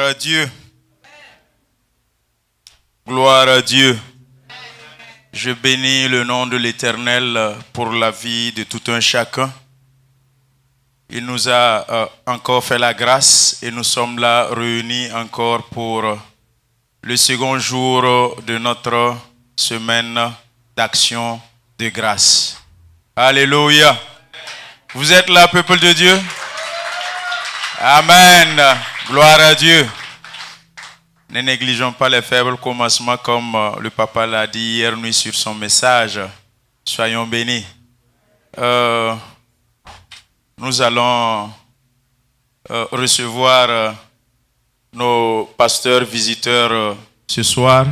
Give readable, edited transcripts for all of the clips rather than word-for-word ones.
à Dieu. Gloire à Dieu. Je bénis le nom de l'Éternel pour la vie de tout un chacun. Il nous a encore fait la grâce et nous sommes là réunis encore pour le second jour de notre semaine d'action de grâce. Alléluia. Vous êtes là, peuple de Dieu? Amen. Gloire à Dieu. Ne négligeons pas les faibles commencements comme le papa l'a dit hier nuit sur son message. Soyons bénis. Nous allons recevoir nos pasteurs visiteurs ce soir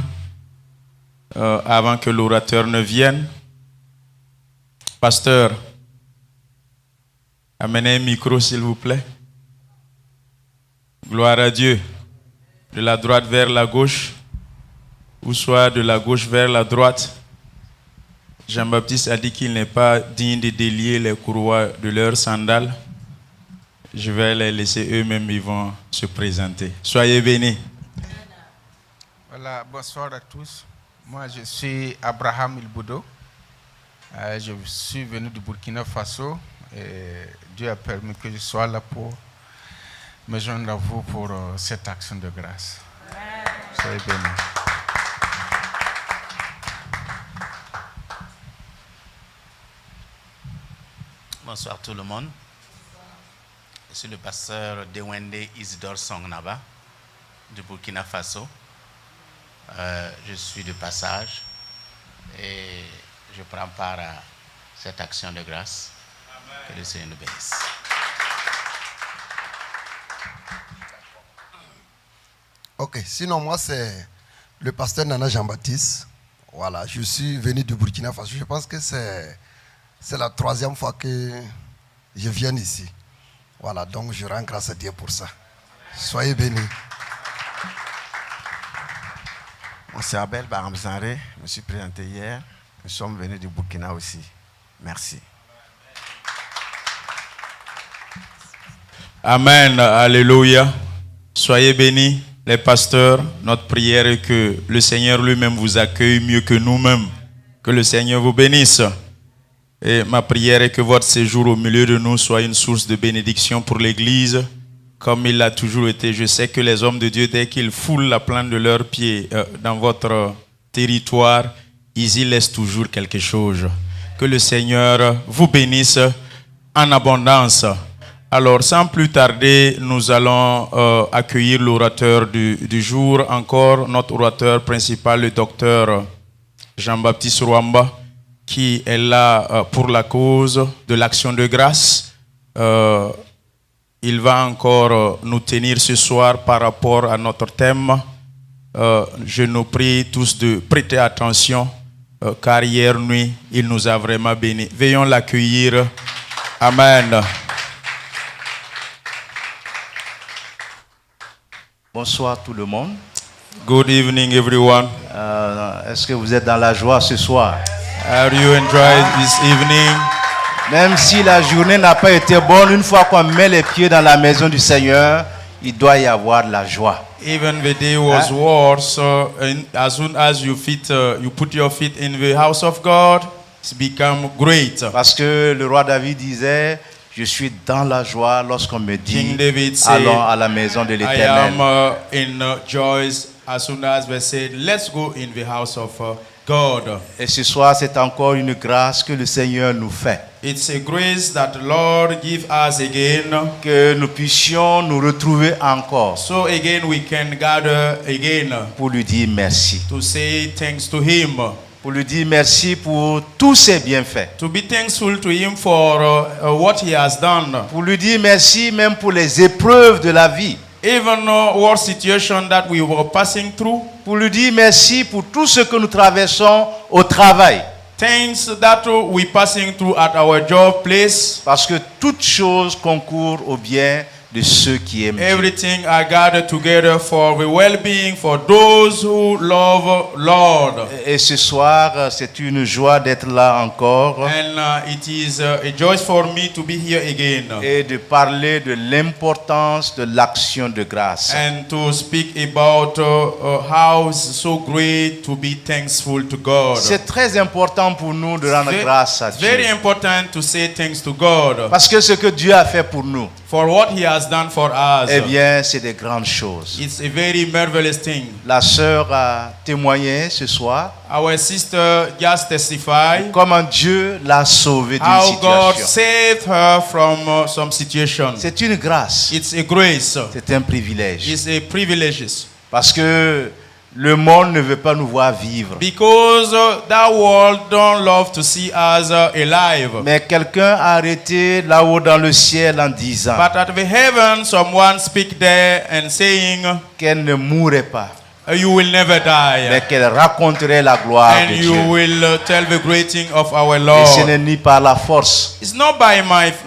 avant que l'orateur ne vienne. Pasteur, amenez un micro s'il vous plaît. Gloire à Dieu. De la droite vers la gauche, ou soit de la gauche vers la droite. Jean-Baptiste a dit qu'il n'est pas digne de délier les courroies de leurs sandales. Je vais les laisser eux-mêmes, ils vont se présenter. Soyez bénis. Voilà, bonsoir à tous. Moi, je suis Abraham Ilboudo. Je suis venu du Burkina Faso et Dieu a permis que je sois là pour me joindre à vous pour cette action de grâce. Soyez bénis. Bonsoir tout le monde. Je suis le pasteur Dewende Isidore Songnaba du Burkina Faso. Je suis de passage et je prends part à cette action de grâce. Que le Seigneur nous bénisse. Ok, sinon moi c'est le pasteur Nana Jean-Baptiste. Voilà, je suis venu du Burkina Faso. Je pense que c'est la troisième fois que je viens ici. Voilà, donc je rends grâce à Dieu pour ça. Soyez bénis. Moi c'est Abel Baramzaré, je me suis présenté hier. Nous sommes venus du Burkina aussi. Merci. Amen, alléluia. Soyez bénis. Les pasteurs, notre prière est que le Seigneur lui-même vous accueille mieux que nous-mêmes. Que le Seigneur vous bénisse. Et ma prière est que votre séjour au milieu de nous soit une source de bénédiction pour l'Église, comme il l'a toujours été. Je sais que les hommes de Dieu, dès qu'ils foulent la plante de leurs pieds dans votre territoire, ils y laissent toujours quelque chose. Que le Seigneur vous bénisse en abondance. Alors, sans plus tarder, nous allons accueillir l'orateur du jour. Encore notre orateur principal, le docteur Jean-Baptiste Rwamba, qui est là pour la cause de l'action de grâce. Il va encore nous tenir ce soir par rapport à notre thème. Je nous prie tous de prêter attention, car hier nuit, il nous a vraiment bénis. Veillons l'accueillir. Amen. Bonsoir tout le monde. Good evening everyone. Est-ce que vous êtes dans la joie ce soir? Are you enjoying this evening? Même si la journée n'a pas été bonne, une fois qu'on met les pieds dans la maison du Seigneur, il doit y avoir de la joie. Even the day was worse, as soon as you put your feet in the house of God, it's become great. Parce que le roi David disait, je suis dans la joie lorsqu'on me dit, allons à la maison de l'Éternel. I am in joy as soon as we said, let's go in the house of God. Et ce soir, c'est encore une grâce que le Seigneur nous fait. It's a grace that the Lord give us again. Que nous puissions nous retrouver encore. So again we can gather again. Pour lui dire merci. To say thanks to Him. Pour lui dire merci pour tous ses bienfaits. To be thankful to Him for what He has done. Pour lui dire merci même pour les épreuves de la vie. Even what situation that we were passing through. Pour lui dire merci pour tout ce que nous traversons au travail. Things that we passing through at our job place. Parce que toute chose concourt au bien de ceux qui aiment Dieu. Everything are gathered together for the well-being for those who love Lord. Et ce soir, c'est une joie d'être là encore And it is a joy for me to be here again et de parler de l'importance de l'action de grâce. and to speak about how it's so great to be thankful to God. C'est très important pour nous de rendre grâce à It's very Dieu. important to say thanks to God Parce que ce que Dieu a fait pour nous, for what He has done for us. eh bien, c'est des grandes choses. It's a very marvelous thing. La sœur a témoigné ce soir Our sister just testified comment Dieu l'a sauvée d'une how God situation. saved her from some situation. C'est une grâce, It's a grace. c'est un privilège. It's a privilege. Parce que le monde ne veut pas nous voir vivre. Because that world don't love to see us alive. Mais quelqu'un a arrêté là-haut dans le ciel en disant But at the heaven, someone speak there and saying, qu'elle ne mourrait pas, you will never mais die. qu'elle raconterait la gloire And de you Dieu. will tell the great thing of our Et ce Lord. n'est ni par la force, It's not by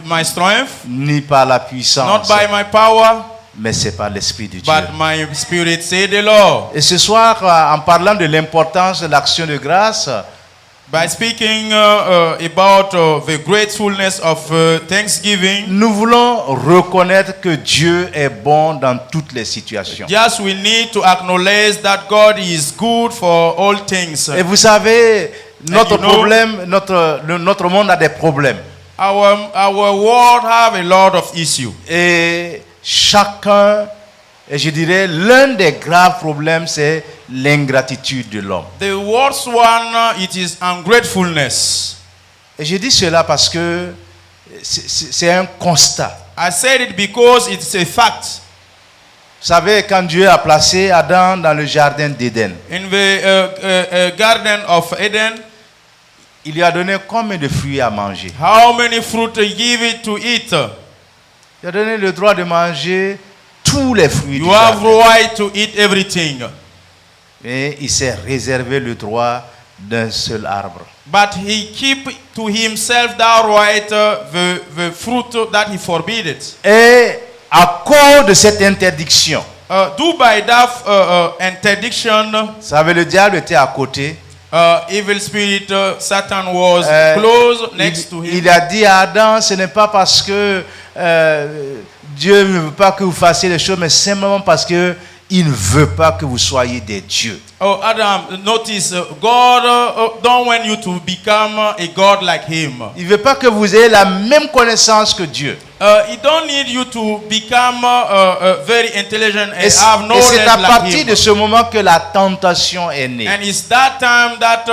my strength, ni par la not puissance, by my power, mais c'est par l'Esprit de Dieu. but my spirit, say the Lord. Et ce soir, en parlant de l'importance de l'action de grâce, By speaking about the gratefulness of thanksgiving, nous voulons reconnaître que Dieu est bon dans toutes les situations. just we need to acknowledge that God is good for all things. Et vous savez, notre you know- problème, notre monde a des problèmes. Our world have a lot of issues. Et chacun, et je dirais, l'un des graves problèmes, c'est l'ingratitude de l'homme. The worst one, it is ungratefulness. Et je dis cela parce que c'est un constat. I said it because it's a fact. Vous savez, quand Dieu a placé Adam dans le jardin d'Éden, In the Garden of Eden, il lui a donné combien de fruits à manger? how many fruit he give it to eat? Il a donné le droit de manger tous les fruits du You have jardin. right to eat everything. Mais il s'est réservé le droit d'un seul arbre. But he keep to himself that right, the fruit that he forbid. Et à cause de cette interdiction, Do by that interdiction, vous savez, le diable était à côté. evil spirit, Satan was Euh, close next to him. il a dit à Adam, ce n'est pas parce que Dieu ne veut pas que vous fassiez les choses, mais simplement parce que il ne veut pas que vous soyez des dieux. Oh, Adam, notice, God don't want you to become a God like him. Il ne veut pas que vous ayez la même connaissance que Dieu. He don't need you to become very intelligent and Et have c'est knowledge à like partir him. de ce moment que la tentation est née. And it's that time that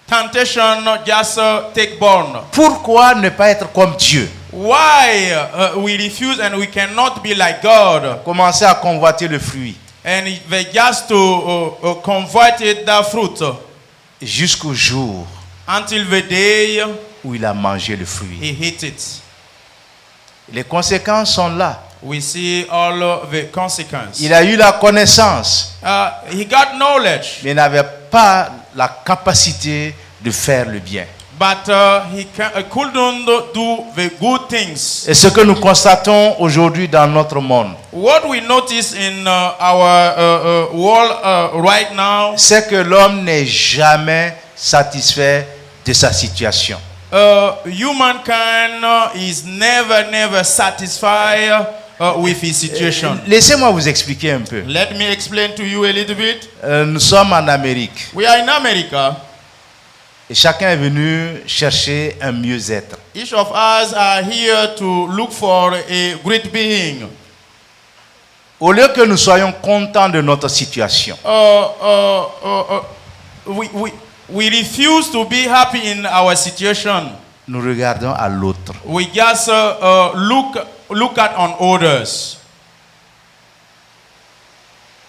temptation just take born. Pourquoi ne pas être comme Dieu? Why we refuse and we cannot be like God? Commencer à convoiter le fruit And they just to converted the fruit jusqu'au jour until the day où il a mangé le fruit. he hit it. Les conséquences sont là. We see all the consequences. Il a eu la connaissance, He got knowledge, mais il n'avait pas la capacité de faire le bien. but he couldn't do the good things. Et ce que nous constatons aujourd'hui dans notre monde, What we notice in our world right now, c'est que l'homme n'est jamais satisfait de sa situation. humankind is never satisfied with his situation. Laissez-moi vous expliquer un peu. Let me explain to you a little bit. Nous sommes en Amérique We are in America. et chacun est venu chercher un mieux-être. Each of us are here to look for a great being. Au lieu que nous soyons contents de notre situation, We refuse to be happy in our situation. nous regardons à l'autre. We just look at on others.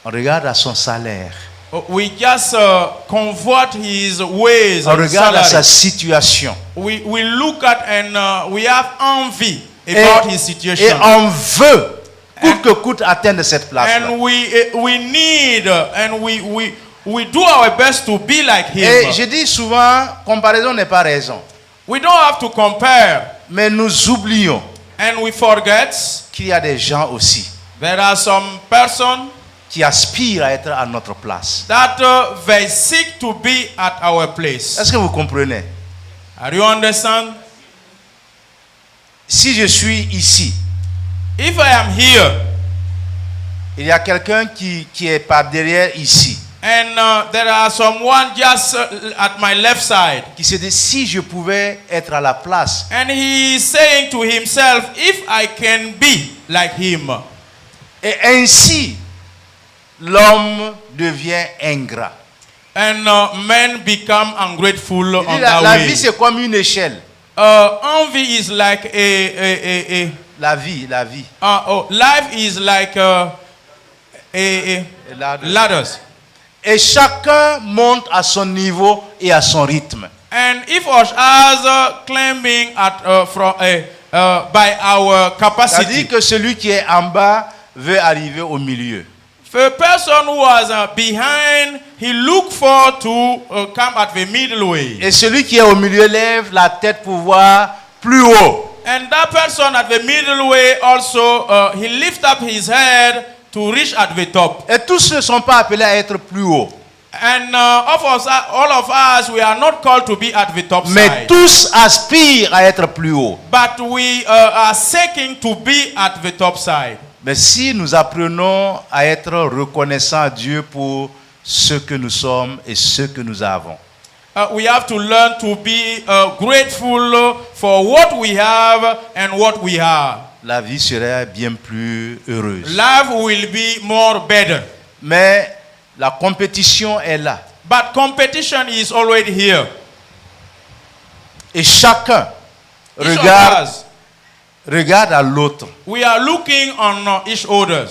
On regarde à son salaire. We just convert his ways. On and regarde à sa salary. situation. We look at and we have envy about his Et situation. on veut, coûte que coûte, atteindre cette place-là. And we need and we do our best to be like him. Et je dis souvent, comparaison n'est pas raison. We don't have to compare, Mais nous oublions And we forget qu'il y a des gens aussi there are some persons qui aspirent à être à notre place. that they seek to be at our place. Est-ce que vous comprenez? Are you understand? Si je suis ici, If I am here il y a quelqu'un qui est par derrière ici, and there are someone just at my left side, qui se dit si je pouvais être à la place, and he is saying to himself, if I can be like him, et ainsi l'homme devient ingrat. and men become ungrateful Il dit, on la that vie way. c'est comme une échelle. Envy is like La vie. life is like a ladders. Et chacun monte à son niveau et à son rythme. And if us as claiming at by our capacity, C'est-à-dire que celui qui est en bas veut arriver au milieu. the person who was behind, he look for to come at the middle way. Et celui qui est au milieu lève la tête pour voir plus haut. And that person at the middle way also, he lift up his head to reach at the top. Et tous ne sont pas appelés à être plus haut. And all of us, we are not called to be at the top Mais side. tous aspirent à être plus haut. But we are seeking to be at the top side. Mais si nous apprenons à être reconnaissants à Dieu pour ce que nous sommes et ce que nous avons, We have to learn to be grateful for what we have and what we have. la vie serait bien plus heureuse. Life will be more better. Mais la compétition est là. But competition is already here. Et chacun Each of regarde à l'autre. we are looking on each other.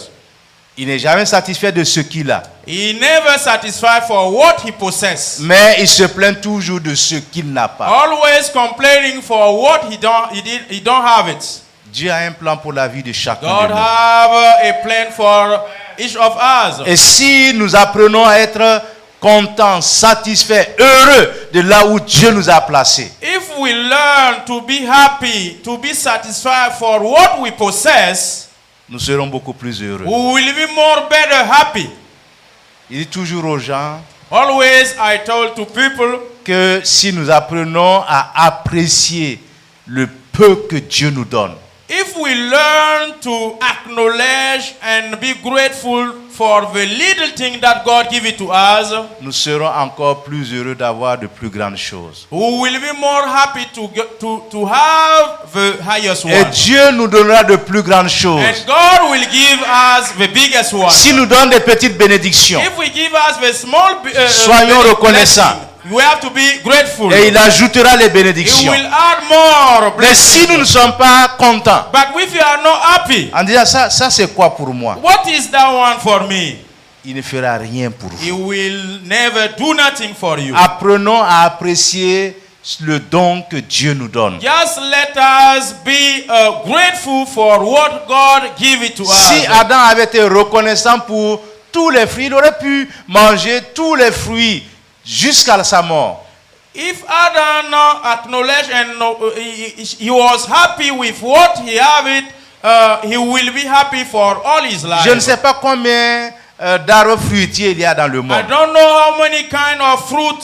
Il n'est jamais satisfait de ce qu'il a. He never satisfied for what he possesses. Mais il se plaint toujours de ce qu'il n'a pas. Always complaining for what he don't have it. Dieu a un plan pour la vie de chacun God de nous. have a plan for each of us. Et si nous apprenons à être contents, satisfaits, heureux de là où Dieu nous a placés, If we learn to be happy, to be satisfied for what we possess, nous serons beaucoup plus heureux. we will be more better happy. Il dit toujours aux gens Always I told to people, que si nous apprenons à apprécier le peu que Dieu nous donne, if we learn to acknowledge and be grateful for the little thing that God give it to us, nous serons encore plus heureux d'avoir de plus grandes choses. we will be more happy to have the highest Et one. Dieu nous donnera de plus grandes choses. And God will give us the biggest one. S'il nous donne des petites bénédictions, If we give us the small soyons reconnaissants. blessing, we have to be grateful. Et il ajoutera les He bénédictions. will add more Mais si nous ne blessings. sommes pas contents, But if you are not happy, en disant ça c'est quoi pour moi? what is that one for me? Il ne fera rien pour He vous. will never do nothing for you. Apprenons à apprécier le don que Dieu nous donne. Just let us be grateful for what God give it to Si us. Adam avait été reconnaissant pour tous les fruits, il aurait pu manger tous les fruits jusqu'à sa mort. If Adam acknowledged and he was happy with what he have it, he will be happy for all his life. Je ne sais pas combien d'arbres fruitiers il y a dans le I monde. don't know how many kind of fruit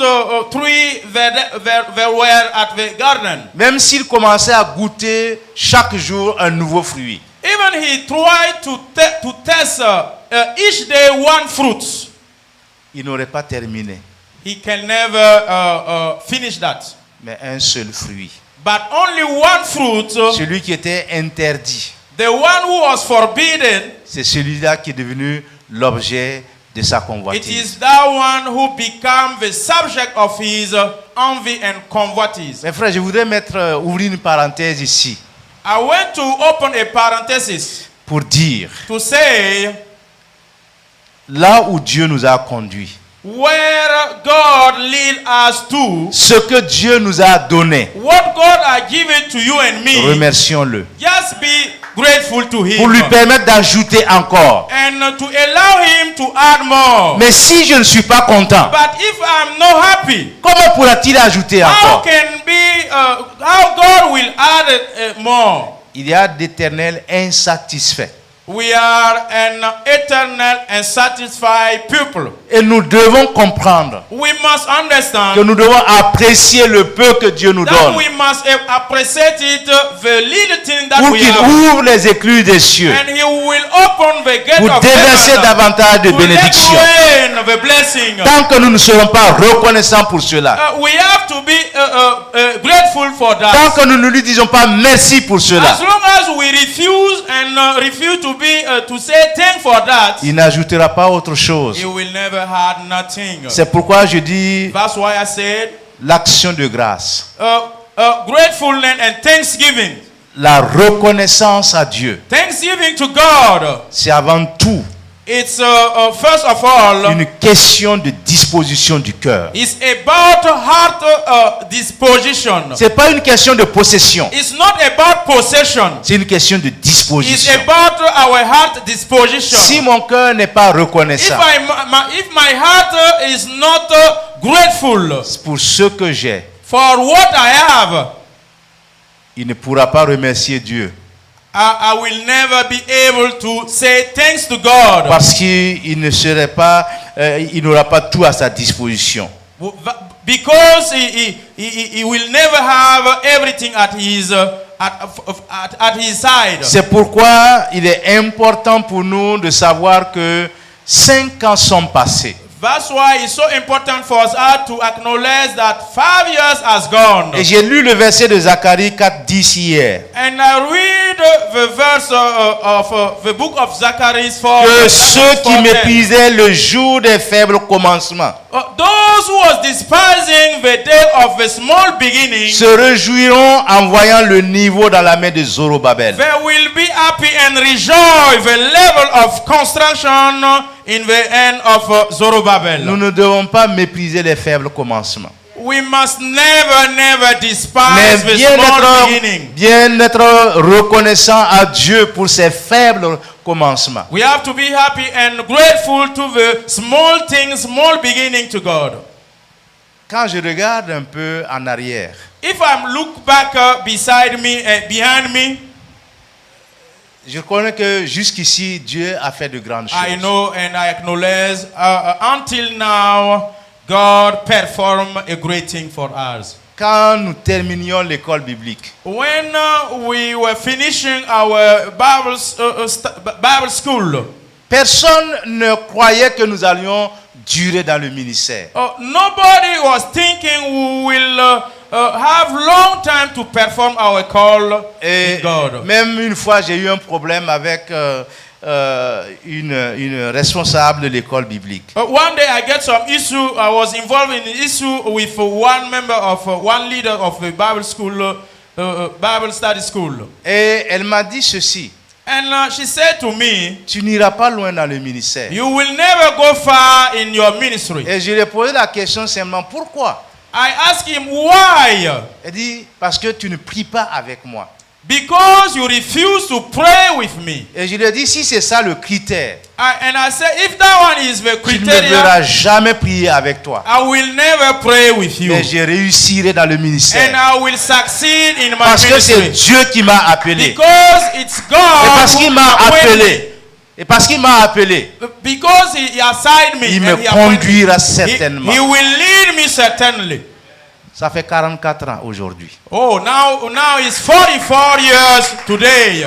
tree there were at the garden. Même s'il commençait à goûter chaque jour un nouveau fruit, Even he tried to test each day one fruit. il n'aurait pas terminé. He can never finish that. Mais un seul fruit. But only one fruit, Celui qui était interdit, the one who was forbidden, c'est celui-là qui est devenu l'objet de sa it convoitise. is that one who became the subject of his envy and convoitise. Mes frères, je voudrais ouvrir une parenthèse ici I want to open a parenthesis pour dire, to say là où Dieu nous a conduits, where God lead us to, ce que Dieu nous a donné, what God has given to you and me, remercions-le. just be grateful to Him Pour lui permettre d'ajouter encore. and to allow Him to add more. Mais si je ne suis pas content, But if I'm not happy, comment pourra-t-il ajouter how encore? can be how God will add more? il y a d'éternels insatisfaits. We are an eternal and satisfied people. Et nous devons comprendre We must understand que nous devons apprécier le peu que Dieu nous that donne we must appreciate it, the little thing that pour we qu'il have. ouvre les écluses des cieux And He will open the gate pour of déverser heaven davantage de to let bénédictions. rain the blessing. Tant que nous ne serons pas reconnaissants pour cela, We have to be grateful for tant that. que nous ne lui disons pas merci pour cela, As long as we refuse and refuse to be to say thank for that, il n'ajoutera pas autre chose. He will never have nothing. C'est pourquoi je dis That's why I said l'action de grâce, gratefulness and thanksgiving. la reconnaissance à Dieu. Thanksgiving to God. C'est avant tout It's first of all, une question de disposition du cœur. it's about heart disposition. C'est pas une question de possession, It's not about possession. c'est une question de It's disposition. about our heart disposition. Si mon cœur n'est pas reconnaissant If my heart is not grateful pour ce que j'ai, for what I have, il ne pourra pas remercier Dieu I will never be able to say thanks to God. parce qu'il ne serait pas, il n'aura pas tout à sa disposition. Because he will never have everything at his side. C'est pourquoi il est important pour nous de savoir que 5 ans sont passés. That's why it's so important for us to acknowledge that 5 years has gone. Et j'ai lu le verset de Zacharie 4:10 hier. And I read the verse of the book of Zachariah 4. Que ceux qui méprisaient le jour des faibles commencements Those who was despising the day of the small beginning, se réjouiront en voyant le niveau dans la main de Zorobabel. they will be happy and rejoice the level of construction in the end of Zorobabel. Nous ne devons pas mépriser les faibles commencements. We must never Mais despise the small beginning. bien être reconnaissant à Dieu pour ses faibles commencements. We have to be happy and grateful to the small things, small beginning to God. Quand je regarde un peu en arrière, If I look back beside me, behind me, je reconnais que jusqu'ici, Dieu a fait de grandes choses. I know and I acknowledge until now, God performed a great thing for us. Quand nous terminions l'école biblique, When we were finishing our Bible school, personne ne croyait que nous allions durer dans le ministère. nobody was thinking we will have long time to perform our call Et in God. même une fois, j'ai eu un problème avec une responsable de l'école biblique. One day I get some issue. I was involved in an issue with one member of one leader of the Bible school, Bible study school. Et elle m'a dit ceci: And she said to me, tu n'iras pas loin dans le ministère. "You will never go far in your ministry." Et je lui ai posé la question simplement: pourquoi? I asked him why. Elle dit: parce que tu ne pries pas avec moi. Because you refuse to pray with me. Et je lui ai dit: si c'est ça le critère, And I said, if that one is the tu ne me criteria, verras jamais prier avec toi. I will never pray with you. Mais je réussirai dans le And ministère. I will succeed in my Parce que c'est ministry. Dieu qui m'a appelé. Because it's God Et parce who qu'il m'a appointed appelé. Et parce qu'il m'a appelé, me. Because he assigned me. il and me he appointed me. conduira certainement. He will lead me certainly. Ça fait 44 ans aujourd'hui. Oh, now it's 44 years today.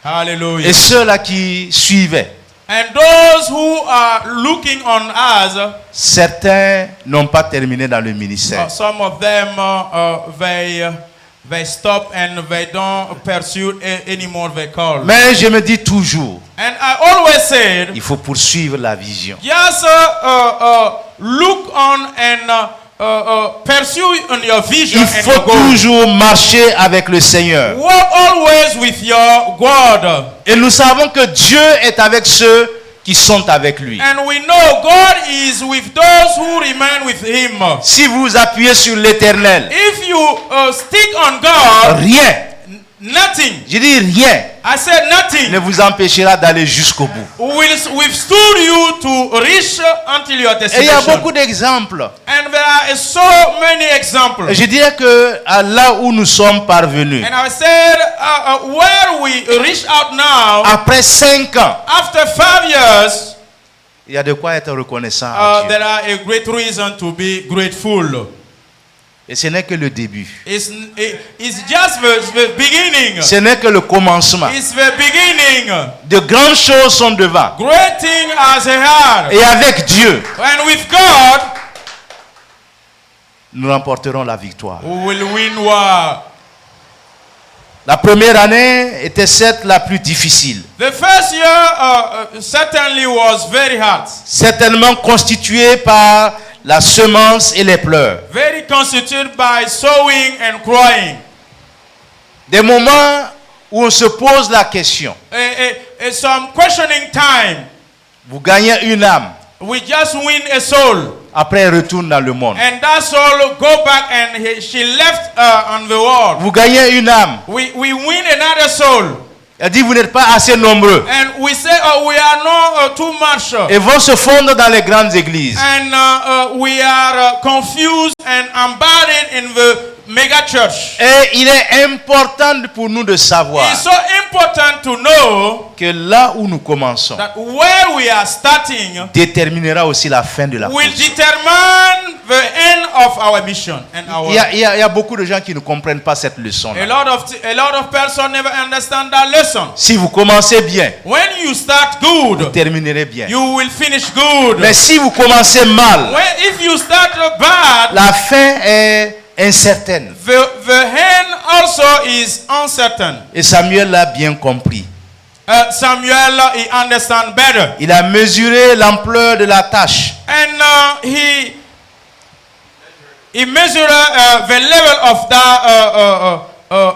Hallelujah. Et ceux-là qui suivaient, And those who are looking on us, certains n'ont pas terminé dans le ministère. some of them they stop and they don't pursue anymore their call. Mais je me dis toujours, And I always said, il faut poursuivre la vision. just look on and pursue on your vision Il and faut your goal. toujours marcher avec le Seigneur. Walk always with your God. Et nous savons que Dieu est avec ceux qui sont avec lui. And we know God is with those who remain with Him. Si vous appuyez sur l'Éternel, If you stick on God, rien, nothing, je dis rien, I said nothing, ne vous empêchera d'aller jusqu'au bout. will withstood you to reach until your Et il y a destination. beaucoup d'exemples. And And there are so many examples. Et je dirais que là où nous sommes parvenus, And I said, where we reach out now, après 5 ans, after 5 years, il y a de quoi être reconnaissant à Dieu. there are a great reason to be grateful. Et ce n'est que le début. It's just the beginning. Ce n'est que le commencement. It's the beginning. De grandes choses sont devant. Great things are ahead. Et avec Dieu, And with God, nous remporterons la victoire. we will win war. La première année était certes la plus difficile. The first year certainly was very hard. Certainement constituée par la semence et les pleurs. Very constituted by sowing and crying. Des moments où on se pose la question. Some questioning time. Vous gagnez une âme. We just win a soul. Après, elle retourne dans le monde. And that soul go back and she left on the world. Vous gagnez une âme. We win another soul. Elle dit, vous n'êtes pas assez nombreux. And we say, we are not too much. Et vont se fondre dans les grandes églises. And we are confused and embedded in the mega church. Et il est important pour nous de savoir It's so important to know que là où nous commençons that where we are starting déterminera aussi la fin de la will course. determine the end of our mission and our. Il y a beaucoup de gens qui ne comprennent pas cette leçon. A lot of persons never understand that lesson. Si vous commencez bien, When you start vous good, terminerez bien. you will finish good. Mais si vous commencez mal, If you start bad, la fin est incertaine. the end also is uncertain. Et Samuel l'a bien compris. Samuel, he understand better. Il a mesuré l'ampleur de la tâche. And he measured the level of that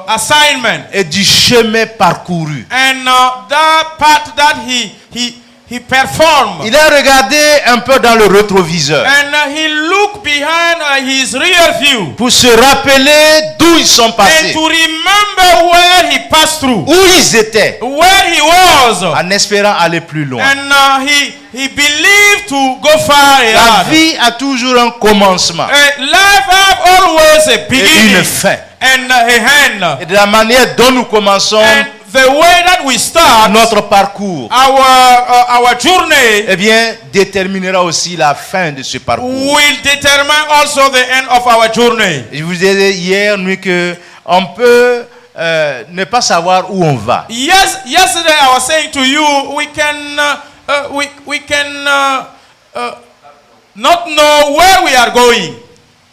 assignment. Et du chemin parcouru. And that part that he performed. Il a regardé un peu dans le rétroviseur And he looked behind his rear view. pour se rappeler d'où ils sont And passés, to remember where he passed through. où ils étaient, Where he was. en espérant aller plus loin. And he believed to go far La ahead. vie a toujours un commencement Life have always a et beginning une fin. and a end. Et de la manière dont nous commençons And the way that we start notre parcours, our journey eh bien, déterminera aussi la fin de ce parcours. will determine also the end of our journey. Je vous disais hier nuit que on peut ne pas savoir où on va. Yesterday I was saying to you, we can not know where we are going.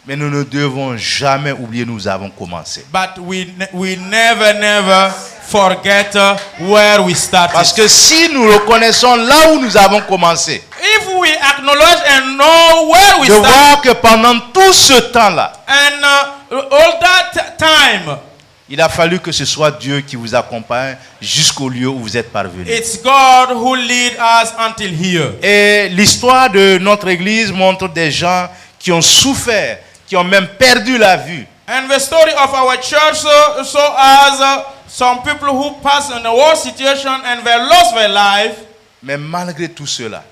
Mais nous ne devons jamais oublier nous avons commencé. But we never forget where we started. Parce que si nous reconnaissons là où nous avons commencé, If we acknowledge and know where we de started, voir que pendant tout ce temps-là, and all that time, il a fallu que ce soit Dieu qui vous accompagne jusqu'au lieu où vous êtes parvenus. it's God who lead us until here. Et l'histoire de notre église montre des gens qui ont souffert, qui ont même perdu la vue. And the story of our church show us some people who passed in a war situation and they lost their life. Mais malgré tout cela,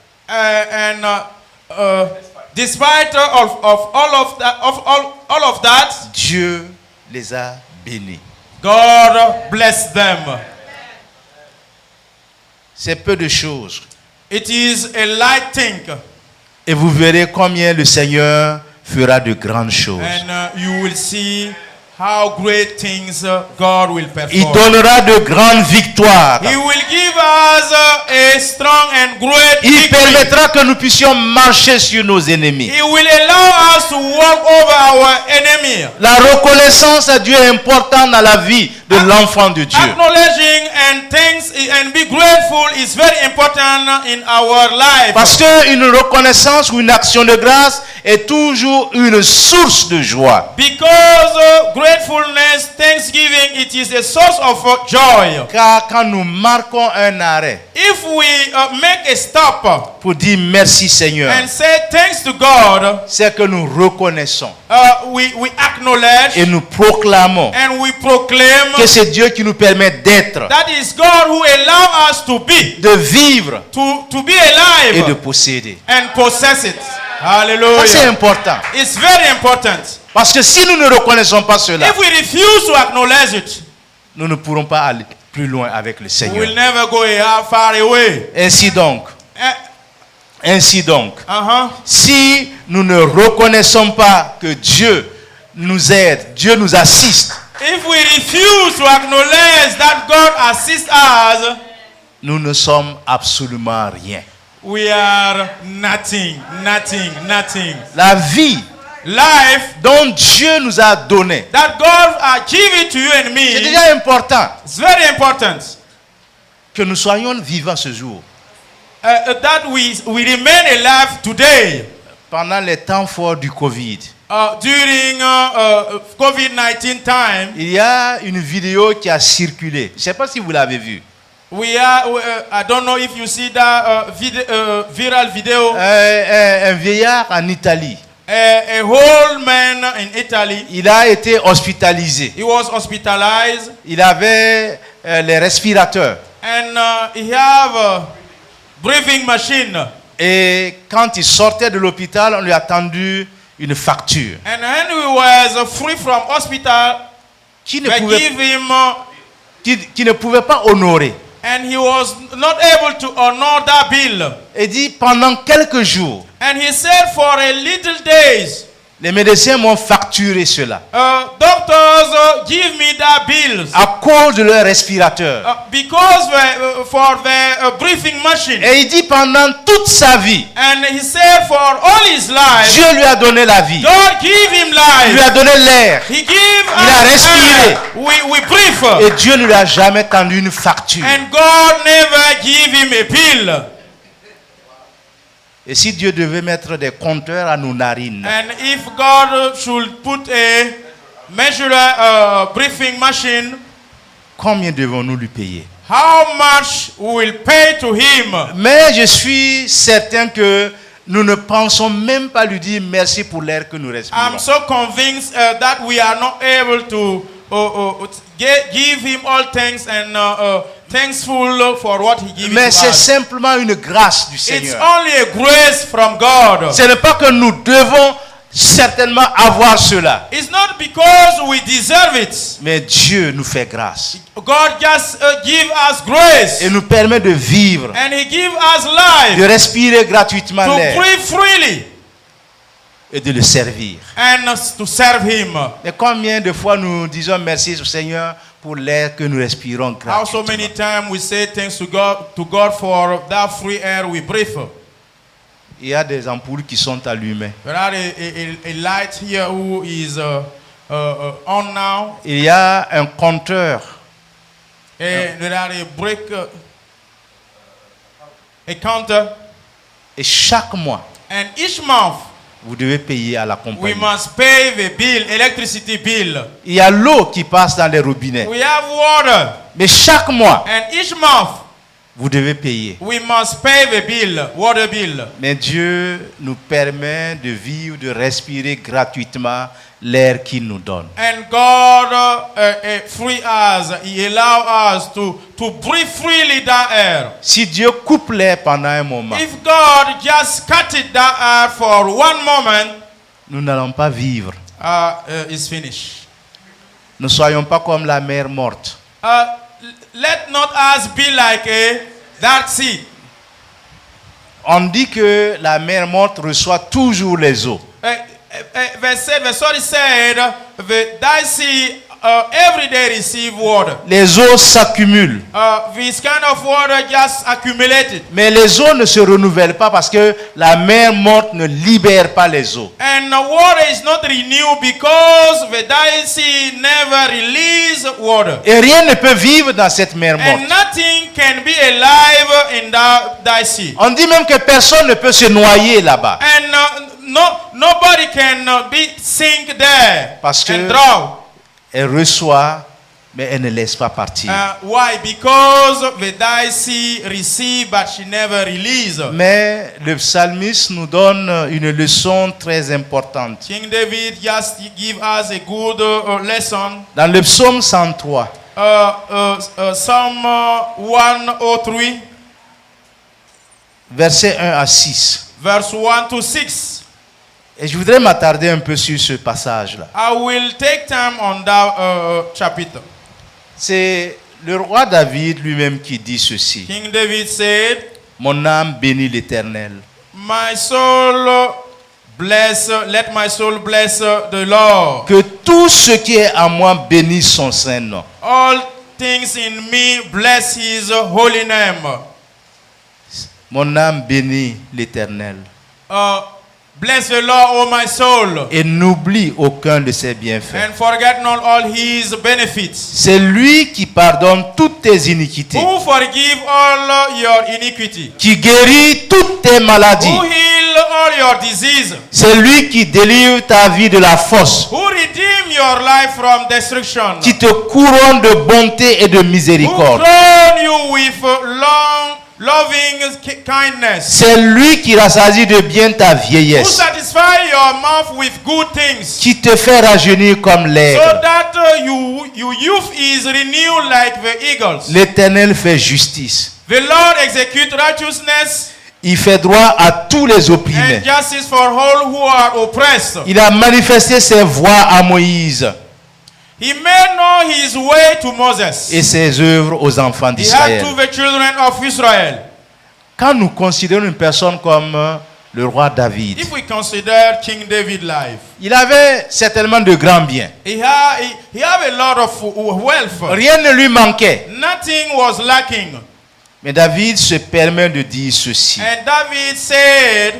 Despite of all of that, Dieu les a bénis. God bless them. C'est peu de choses. It is a light thing, Et vous verrez combien le Seigneur fera de grandes choses. and you will see how great things God will Il perform. donnera de grandes victoires. He will give us a strong and great Il victory. permettra que nous puissions marcher sur nos ennemis. He will allow us to walk over our enemy. La reconnaissance à Dieu est importante dans la vie de l'enfant de Dieu. Acknowledging and thanks and be grateful is very important in our life. Parce qu'une reconnaissance ou une action de grâce est toujours une source de joie. Because gratefulness, thanksgiving, it is a source of joy. Car quand nous marquons un arrêt If we make a stop pour dire merci Seigneur, and say thanks to God, c'est que nous reconnaissons we acknowledge et nous proclamons and we proclaim que c'est Dieu qui nous permet d'être, that is God who allow us to be, de vivre to be et de alive posséder. and possess it. Hallelujah. Ça, c'est important. It's very important. Parce que si nous ne reconnaissons pas cela, If we refuse to acknowledge it, nous ne pourrons pas aller plus loin avec le we Seigneur. will never go far away. Ainsi donc, Uh-huh. si nous ne reconnaissons pas que Dieu nous aide, Dieu nous assiste, If we refuse to acknowledge that God assists us, nous ne sommes absolument rien. we are nothing, nothing, nothing. La vie Life dont Dieu nous a donné, that God given to you and c'est me, déjà important it's very important que nous soyons vivants ce jour. that we remain alive today. Pendant les temps forts du Covid, During COVID-19 time, il y a une vidéo qui a circulé. Je ne sais pas si vous l'avez vue. I don't know if you see that viral video. Un vieillard en Italie, A whole man in Italy, il a été hospitalisé. he was hospitalized, Il avait les respirateurs. and he have a breathing machine. Et quand il sortait de l'hôpital, on lui a tendu une facture And when he was free from hospital, qui ne they pouvait, give him, qui ne pouvait pas honorer. and he was not able to honor that bill. Il dit, pendant quelques jours, And he said, for a little days, les médecins m'ont facturé cela doctors give me that bills à cause de leur respirateur. because for the breathing machine. Et il dit, pendant toute sa vie, And he said, for all his life, Dieu lui a donné la vie. God give him Il lui life. a donné l'air. He give Il a us respiré. air. We breathe. Et Dieu ne lui a jamais tendu une facture. And God never give him a bill. Et si Dieu devait mettre des compteurs à nos narines, And if God should put a measure breathing machine, combien devons-nous lui payer? how much we will pay to him? Mais je suis certain que nous ne pensons même pas lui dire merci pour l'air que nous respirons. I'm so convinced that we are not able to give him all thanks and thankful for what he gives Mais to c'est us. simplement une grâce du It's Seigneur. only a grace from God. Ce n'est pas que nous devons certainement avoir cela. It's not because we deserve it. Mais Dieu nous fait grâce God just give us grace. et nous permet de vivre, And he give us life de respirer gratuitement to l'air breathe freely et de le servir. and to serve him. Et combien de fois nous disons merci au Seigneur pour l'air que nous respirons How so gratuitement. many times we say thanks to God for that free air we breathe. Il y a des ampoules qui sont allumées. There are a light here who is on now. Il y a un compteur And there are a counter. et chaque mois, And each month vous devez payer à la we compagnie. must pay the bill, electricity bill. Il y a l'eau qui passe dans les robinets. We have water. Mais chaque mois, And each month vous devez payer. we must pay the bill, water bill. Mais Dieu nous permet de vivre, de respirer gratuitement l'air qu'il nous donne. And God free us. He allow us to breathe freely that air. Si Dieu coupe l'air pendant un moment, If God just cut it that air for one moment, nous n'allons pas vivre. it's finished. Ne soyons pas comme la mer morte. Let not us be like that sea. On dit que la mer morte reçoit toujours les eaux. Verse 30 said, that sea every day receive water. Les eaux s'accumulent. This kind of water just accumulated. Mais les eaux ne se renouvellent pas parce que la mer morte ne libère pas les eaux. And the water is not renewed because the sea never release water. Et rien ne peut vivre dans cette mer morte. And nothing can be alive in that sea. On dit même que personne ne peut se noyer là-bas. And nobody can be sink there Parce que and drown. elle reçoit, mais elle ne laisse pas partir. Why? Because the sea receive but she never release. Mais le psalmiste nous donne une leçon très importante. King David just give us a good lesson. Dans le psaume 103, Psalm 103, versets 1 à 6. verse 1 to 6. Et je voudrais m'attarder un peu sur ce passage-là. I will take time on that chapter. C'est le roi David lui-même qui dit ceci. King David said, Mon âme bénit l'Éternel. my soul bless, let my soul bless the Lord. Que tout ce qui est à moi bénisse son saint nom. All things in me bless his holy name. Mon âme bénit l'Éternel. Bless the Lord, O my soul, Et n'oublie aucun de ses bienfaits. and forget not all his benefits. C'est lui qui pardonne toutes tes iniquités. Who forgive all your iniquity. Qui guérit toutes tes maladies. Who heal all your disease. C'est lui qui délivre ta vie de la fosse. Who redeem your life from destruction. Qui te couronne de bonté et de Who miséricorde. crown you with loving kindness. C'est lui qui rassasie de bien ta Who vieillesse. satisfy your mouth with good things. Qui te fait rajeunir comme So l'aigle. that your youth is renewed like the eagles. L'Éternel fait justice. The Lord execute righteousness Il fait droit à tous les opprimés. and justice for all who are oppressed. Il a manifesté ses voies à Moïse He made known his way to Moses. et ses œuvres aux enfants He had d'Israël. to the children of Israel. Quand nous considérons une personne comme le roi David, If we consider King David's life, il avait certainement de grands biens. he had a lot of wealth. Rien ne lui manquait. Nothing was lacking. Mais David se permet de dire ceci. And David said,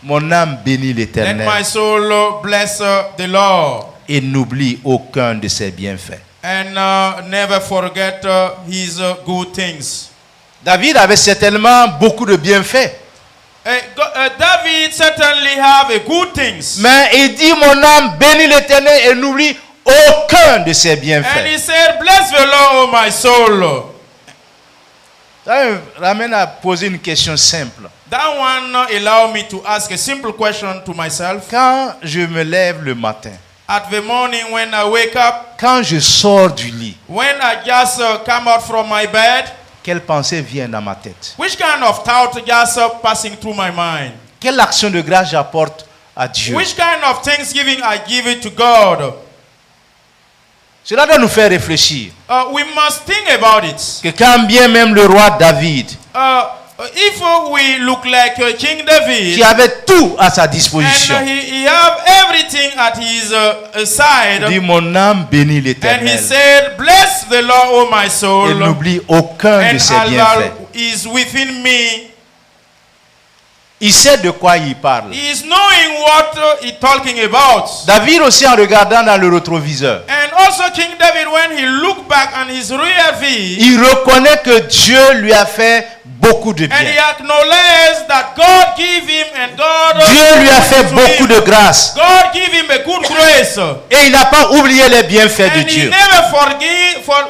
Mon âme bénit let l'Éternel my soul bless the Lord et n'oublie aucun de ses bienfaits. and never forget his good things. David avait certainement beaucoup de bienfaits. David certainly have a good things. Mais il dit, mon âme bénit l'Éternel et n'oublie aucun de ses And bienfaits. he said, bless the Lord, O my soul. Ça me ramène à poser une question simple. That one allow me to ask a simple question to myself. Quand je me lève le matin, At the morning when I wake up, quand je sors du lit, when I just come out from my bed, quelle pensée vient dans ma tête? which kind of thought just passing through my mind? Quelle action de grâce j'apporte à Dieu? Which kind of thanksgiving I give it to God? Cela doit nous faire réfléchir. We must think about it. Que quand bien même le roi David, If we look like King David, qui avait tout à sa and disposition, he have everything at his side, dit mon âme bénit and he l'Éternel said, bless the Lord, O my et soul, n'oublie aucun de and ses Allah bienfaits. is within me. Il sait de quoi il parle. He is knowing what he's talking about. David aussi, en regardant dans le rétroviseur, And also King David, when he looked back on his rear view, il reconnaît que Dieu lui a fait beaucoup de and he bien. acknowledged that God gave him and God Dieu lui a fait beaucoup de grâce. God gave him a good grace. Et il n'a pas oublié les bienfaits de And he Dieu. never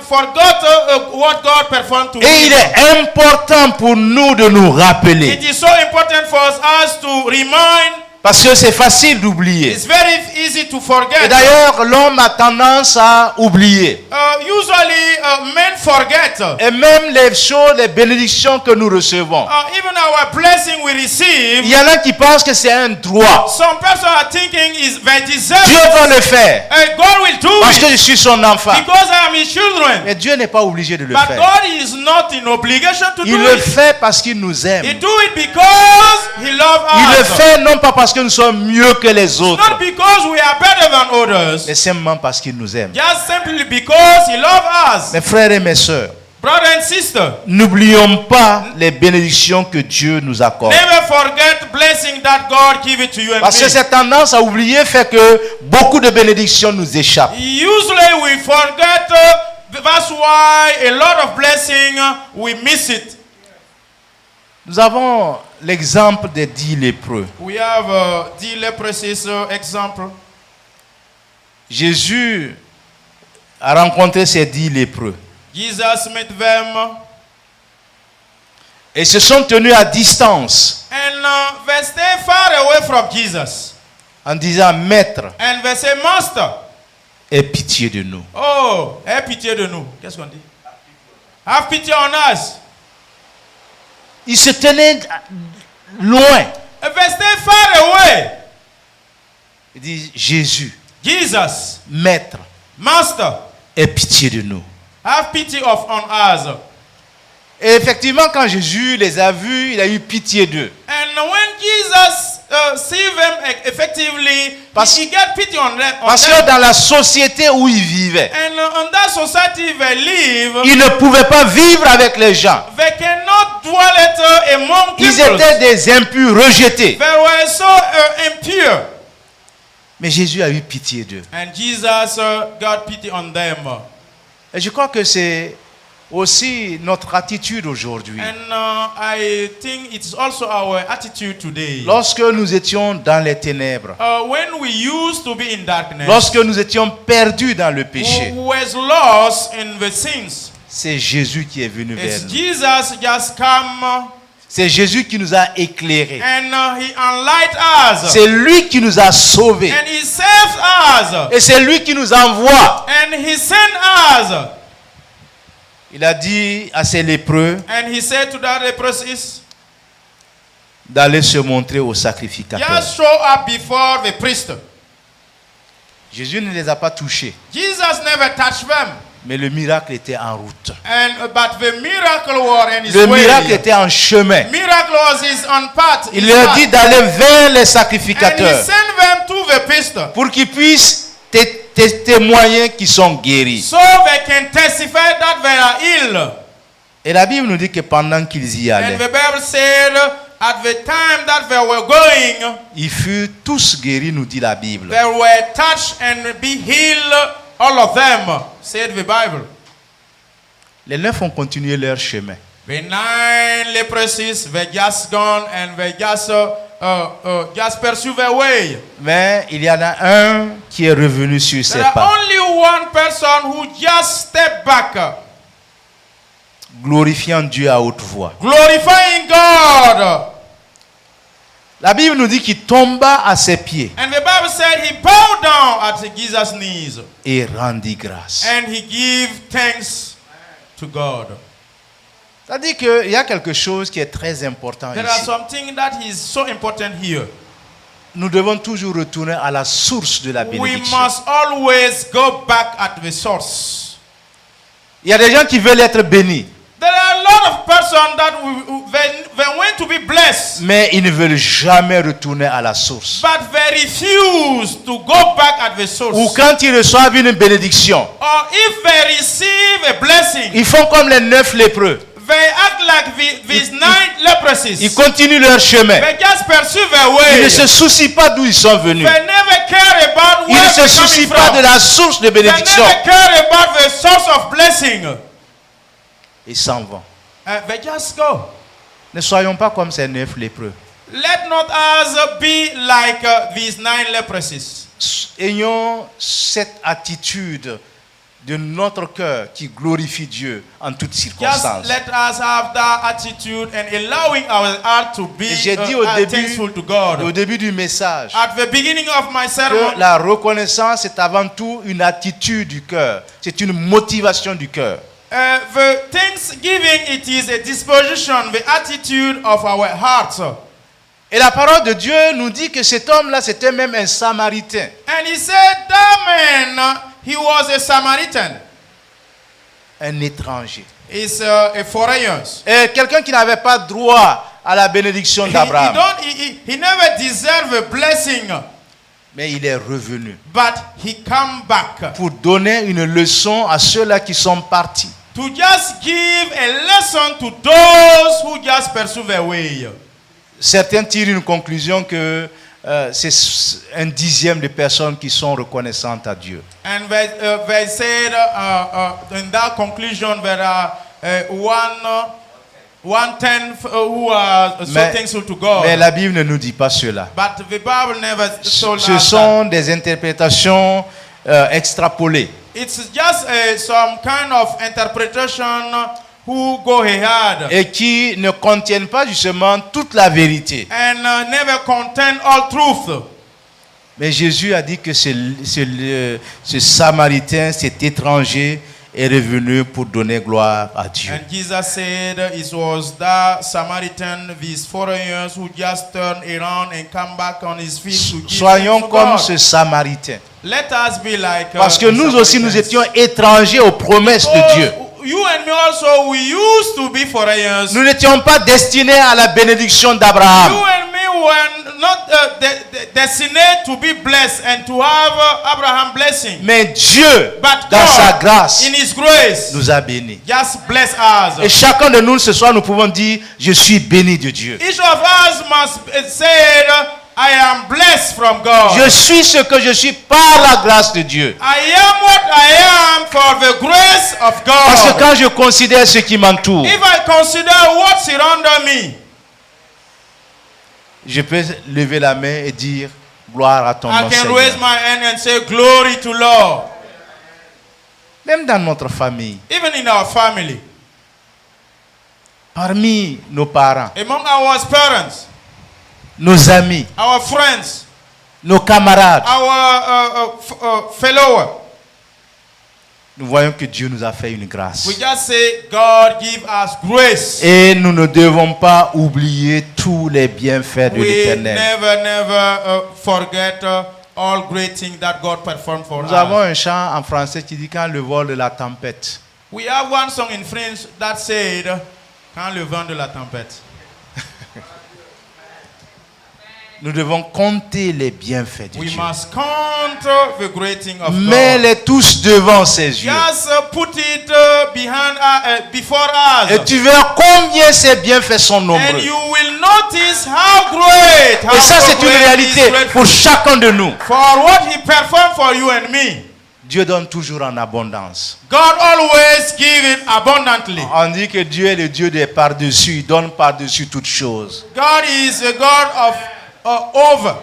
forgot what God performed to Et il him. est important pour nous de nous rappeler. It is so important for us to remind. Parce que c'est facile d'oublier. It's very easy to Et forget. d'ailleurs, l'homme a tendance à oublier. Usually men forget. Et même les choses, les bénédictions que nous recevons. Even our blessing we receive. Il y en a qui pensent que c'est un droit. Some persons are thinking they deserve Dieu it. va le faire. And God will do Parce it. que je suis son enfant. Because I am his children. Mais Dieu n'est pas obligé de le But faire. God is not in obligation to Il do le it. fait parce qu'il nous aime. He do it because he loves Il le us. fait non pas parce que nous sommes mieux que les Not autres, because we are better than others. mais simplement parce qu'il nous aime. Just simply because he loves us. Mes frères et mes sœurs, Brother and sister, n'oublions pas les bénédictions que Dieu nous accorde. never forget blessing that God give it to you and Parce que me. cette tendance à oublier fait que beaucoup de bénédictions nous échappent. Usually we forget. That's why a lot of blessing we miss it. Nous avons l'exemple des 10 lépreux. We have the leprosies example. Jésus a rencontré ces 10 lépreux. Jesus met them Et se sont tenus à distance and they stay far away from Jesus. en disant, Maître, And they say, Master, aie pitié de nous. oh, aie pitié de nous. Qu'est-ce qu'on dit? Have pity on us. Ils se tenaient loin. They stay far away. Il dit, Jésus, Jesus, Maître, Master, aie pitié de nous. have pity on us. Et effectivement, quand Jésus les a vus, il a eu pitié d'eux. And when Jesus see them effectively, he get pity on them. Parce que dans la société où ils vivaient, And on that society they live, ils ne pouvaient pas vivre avec les gens. they cannot dwell among Ils people. étaient des impurs, rejetés. They were so impure. Mais Jésus a eu pitié d'eux. And Jesus got pity on them. Et je crois que c'est aussi notre attitude aujourd'hui. And I think it's also our attitude today. Lorsque nous étions dans les ténèbres, When we used to be in darkness, lorsque nous étions perdus dans le péché, who was lost in the sins, c'est Jésus qui est venu vers it's nous. Jesus just come C'est Jésus qui nous a éclairés. and he enlightened us. C'est lui qui nous a sauvés. And he saved us. Et c'est lui qui nous envoie. And he sent us. Il a dit à ces lépreux And he said to the leprous, d'aller se montrer au sacrificateur. just show up before the priest. Jésus ne les a pas touchés, Jesus never touched them. mais le miracle était en route. But the miracle was in his Le way. miracle était en chemin. Miracle was his on path. Il his leur path. dit d'aller vers les And he sacrificateurs sent them to the priest pour qu'ils puissent témoigner qu'ils sont guéris. so they can testify that they are ill. Et la Bible nous dit que pendant qu'ils y And allaient, the Bible said at the time that they were going, ils furent tous guéris, nous dit la Bible. they were touched and be healed, all of them, said the Bible. Les 9 ont continué leur chemin. The 9 leprosies were just gone and they just pursue their way. Mais il y en a un qui est revenu sur ses There are pas, only one person who just stepped back, glorifiant Dieu à haute voix. glorifying God. La Bible nous dit qu'il tomba à ses pieds And the Bible said he bowed down at Jesus' knees et rendit grâce. and he gave thanks to God. C'est-à-dire qu'il y a quelque chose qui est très important There are ici. something that is so important here. Nous devons toujours retourner à la source de la We bénédiction. must always go back at the source. Il y a des gens qui veulent être bénis, There are a lot of persons that they want to be blessed, mais ils ne veulent jamais retourner à la source. but they refuse to go back at the source. Ou quand ils reçoivent une bénédiction, Or if they receive a blessing, ils font comme les 9 lépreux. they act like these 9 leprosies. Ils continuent leur chemin. They just pursue their Ils way. ne se soucient pas d'où ils sont venus. They never care about Ils where ne se they're soucient coming pas de from. la source de They bénédiction. never care about the source of blessing. Ils s'en vont. They just go. Ne soyons pas comme ces 9 lépreux. Let not us be like these 9 leprosies. Ayons cette attitude de notre cœur qui glorifie Dieu en toutes Just circonstances. let us have that attitude and allowing our heart to be Et j'ai dit au thankful to God. début du message At the beginning of my que sermon, la reconnaissance est avant tout une attitude du cœur. C'est une motivation du cœur. the thanksgiving, it is a disposition, the attitude of our hearts. Et la parole de Dieu nous dit que cet homme-là, c'était même un Samaritain. And he said that man, he was a Samaritan. Un étranger. He's a foreigner. Et quelqu'un qui n'avait pas droit à la bénédiction d'Abraham. He never deserved a blessing, Mais il est revenu but he come back pour donner une leçon à ceux-là qui sont partis. to just give a lesson to those who just pursue their way. Certains tirent une conclusion que c'est 1/10 des personnes qui sont reconnaissantes à Dieu. And they said in that conclusion there are 1/10 who are so thankful to God. Mais la Bible ne nous dit pas cela. But the Bible never told Ce us sont des interprétations extrapolées. that. It's just some kind of interpretation who go ahead Et qui ne contiennent pas justement toute la vérité. and never contain all truth. Mais Jésus a dit que ce Samaritain, cet étranger, est revenu pour donner gloire à Dieu. And Jesus said it was that Samaritan, these 4 years, who just turned around and come back on his feet to give Soyons thanks to comme God. ce Samaritain. Let us be like Parce que the nous aussi, nous Samaritans. étions étrangers aux promesses de Dieu. You and me also, we used to be foreigners. Nous n'étions pas destinés à la bénédiction You d'Abraham. and me were not destined to be blessed and to have Abraham blessing. Mais Dieu, But dans sa God, grâce, in His grace, nous a bénis. just bless us. Et chacun de nous, ce soir, nous pouvons dire, je suis béni de Dieu. Each of us must say, I am blessed from God. Je suis ce que je suis par la grâce de Dieu. I am what I am for the grace of Parce que God. quand je considère ce qui m'entoure, If I consider what surrounds me, je peux lever la main et dire, gloire à ton I nom, can Seigneur. raise my hand and say, glory to Lord. Même dans notre famille, Even in our family, parmi nos parents, among our parents, nos amis, our friends, nos camarades, our fellow, nous voyons que Dieu nous a fait une grâce. we just say, God give us grace. Et nous ne devons pas oublier tous les bienfaits de We l'Éternel. never forget all great things that God performed for Nous avons us. un chant en français qui dit quand le vol de la tempête. We have one song in French that said, quand le vent de la tempête. Nous devons compter les bienfaits de We Dieu. must count the great thing of God. Mets-les tous devant ses yeux. Just put it before us. Et tu verras combien ces bienfaits sont And nombreux. you will notice how great, how Et ça, c'est une great réalité is great pour chacun de nous. for what He performed for you and me. Dieu donne toujours en abondance. God always give it abundantly. On dit que Dieu est le Dieu des par-dessus. Il donne par-dessus toutes choses. God is a God of over.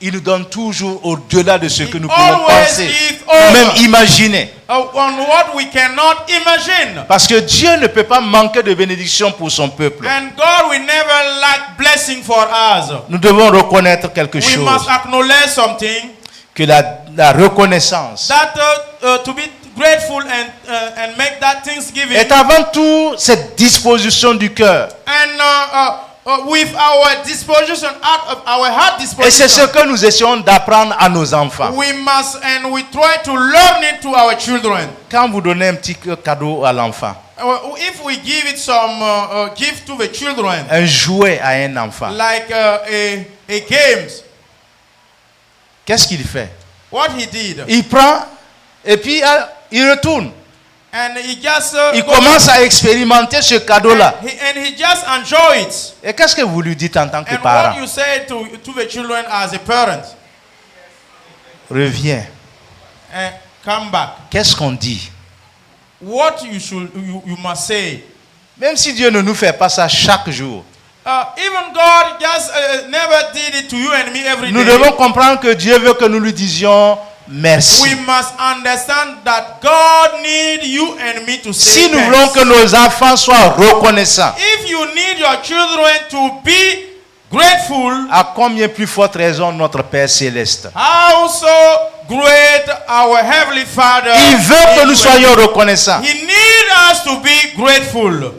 Il nous donne toujours au-delà de ce que He nous pouvons always penser, gives ou même over. imaginer. On what we cannot imagine. Parce que Dieu ne peut pas manquer de bénédiction pour son peuple. And God will never lack blessing for us. Nous devons reconnaître quelque We chose. must acknowledge something, Que la reconnaissance that to be grateful and make that thanksgiving. est avant tout cette disposition du cœur. And with our disposition, out of our heart Et c'est ce disposition, que nous essayons d'apprendre à nos enfants. we must and we try to learn it to our children. Quand vous donnez un petit cadeau à l'enfant, If we give it some gift to the children, un jouet à un enfant, like a games, qu'est-ce qu'il fait? what he did, Il prend et puis il retourne. and he just Il goes- commence à expérimenter ce cadeau-là. and he just enjoy it. Et qu'est-ce que vous lui dites en tant que And parent? what you say to the children as a parent, Reviens. come back. Qu'est-ce qu'on dit? What you must say. Même si Dieu ne nous fait pas ça chaque jour, Even God just never did it to you and me every nous day. devons comprendre que Dieu veut que nous lui disions merci. We must understand that God needs you and me to say Si nous thanks. voulons que nos enfants soient reconnaissants, If you need your children to be grateful, à combien plus forte raison notre Père Céleste? how so great our Heavenly Father. Il veut que nous is soyons reconnaissants. He needs us to be grateful.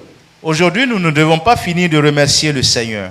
Aujourd'hui, nous ne devons pas finir de remercier le Seigneur.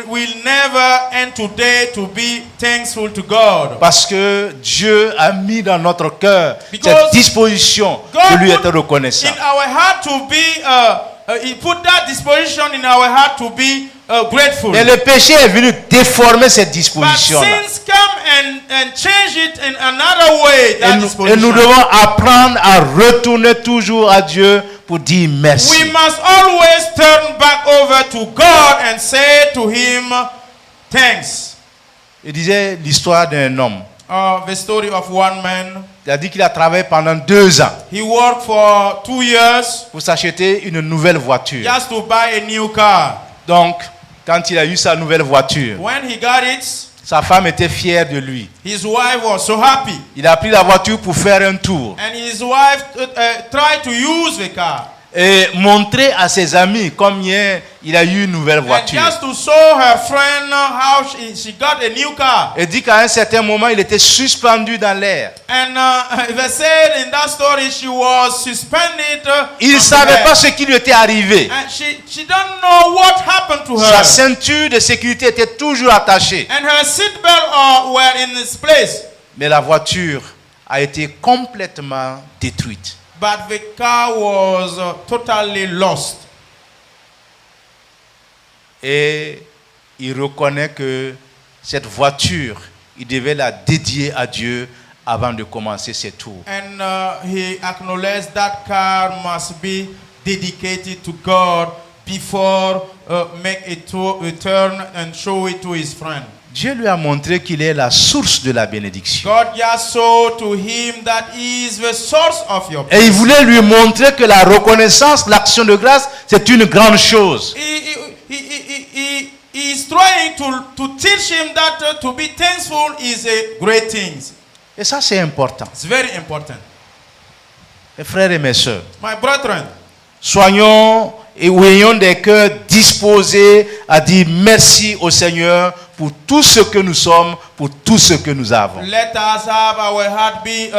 We'll never end today to be thankful to God. Parce que Dieu a mis dans notre cœur Because cette disposition de lui être reconnaissant. in our heart to be, He put that disposition in our heart to be grateful. Et le péché est venu déformer cette But disposition-là. sins come and change it in another way. That Et nous disposition. devons apprendre à retourner toujours à Dieu pour dire merci. We must always turn back over to God and say to Him, thanks. Il disait l'histoire d'un homme. The story of one man. Il a dit qu'il a travaillé pendant 2 ans He worked for 2 years pour s'acheter une nouvelle voiture. just to buy a new car. Donc, quand il a eu sa nouvelle voiture, When he got it, sa femme était fière de lui. his wife was so happy. Il a pris la voiture pour faire un tour. And his wife tried to use the car. et montrer à ses amis combien il a eu une nouvelle And voiture. just to show her friend how she got a new car. Et dit qu'à un certain moment, il était suspendu dans l'air. And they said in that story she was suspended. Il ne on savait the pas air. ce qui lui était arrivé. And she don't know what happened to Sa her. ceinture de sécurité était toujours attachée. And her seatbelt were in its place. Mais la voiture a été complètement détruite. But the car was totally lost. Et il reconnaît que cette voiture, il devait la dédier à Dieu avant de commencer ses tours. And he acknowledged that car must be dedicated to God before make a turn and show it to his friend. Dieu lui a montré qu'il est la source de la bénédiction. God just showed to him that he is the source of your Et il blessing. voulait lui montrer que la reconnaissance, l'action de grâce, c'est une grande chose. He is trying to teach him that to be thankful is a great thing. Et ça, c'est important. It's very important. Mes frères et mes sœurs, My brethren, soyons et ayons des cœurs disposés à dire merci au Seigneur pour tout ce que nous sommes, pour tout ce que nous avons. let us have our heart be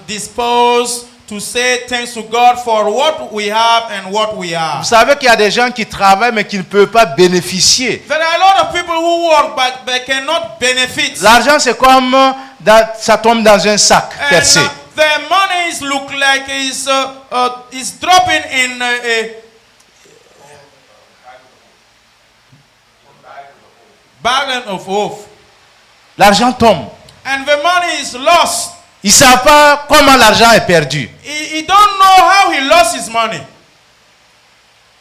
disposed to say thanks to God for what we have and what we Vous are. savez qu'il y a des gens qui travaillent mais qui ne peuvent pas bénéficier. There are a lot of people who work but they cannot benefit. L'argent, c'est comme ça tombe dans un sac And percé. their monies look like it's dropping in a bargain of oath. L'argent tombe. And the money is lost. Ils ne savent pas comment l'argent est perdu. He don't know how he lost his money.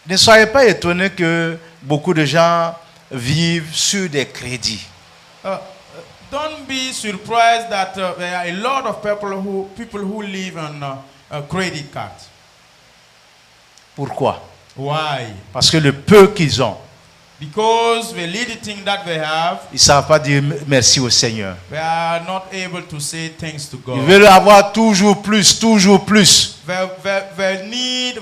Ne soyez pas étonnés que beaucoup de gens vivent sur des crédits. Don't be surprised that there are a lot of people who live on credit cards. Pourquoi? Why? Parce que le peu qu'ils ont, Because the little thing that they have, ils ne savent pas dire merci au Seigneur. they are not able to say thanks to Ils God. veulent avoir toujours plus, toujours plus. They need,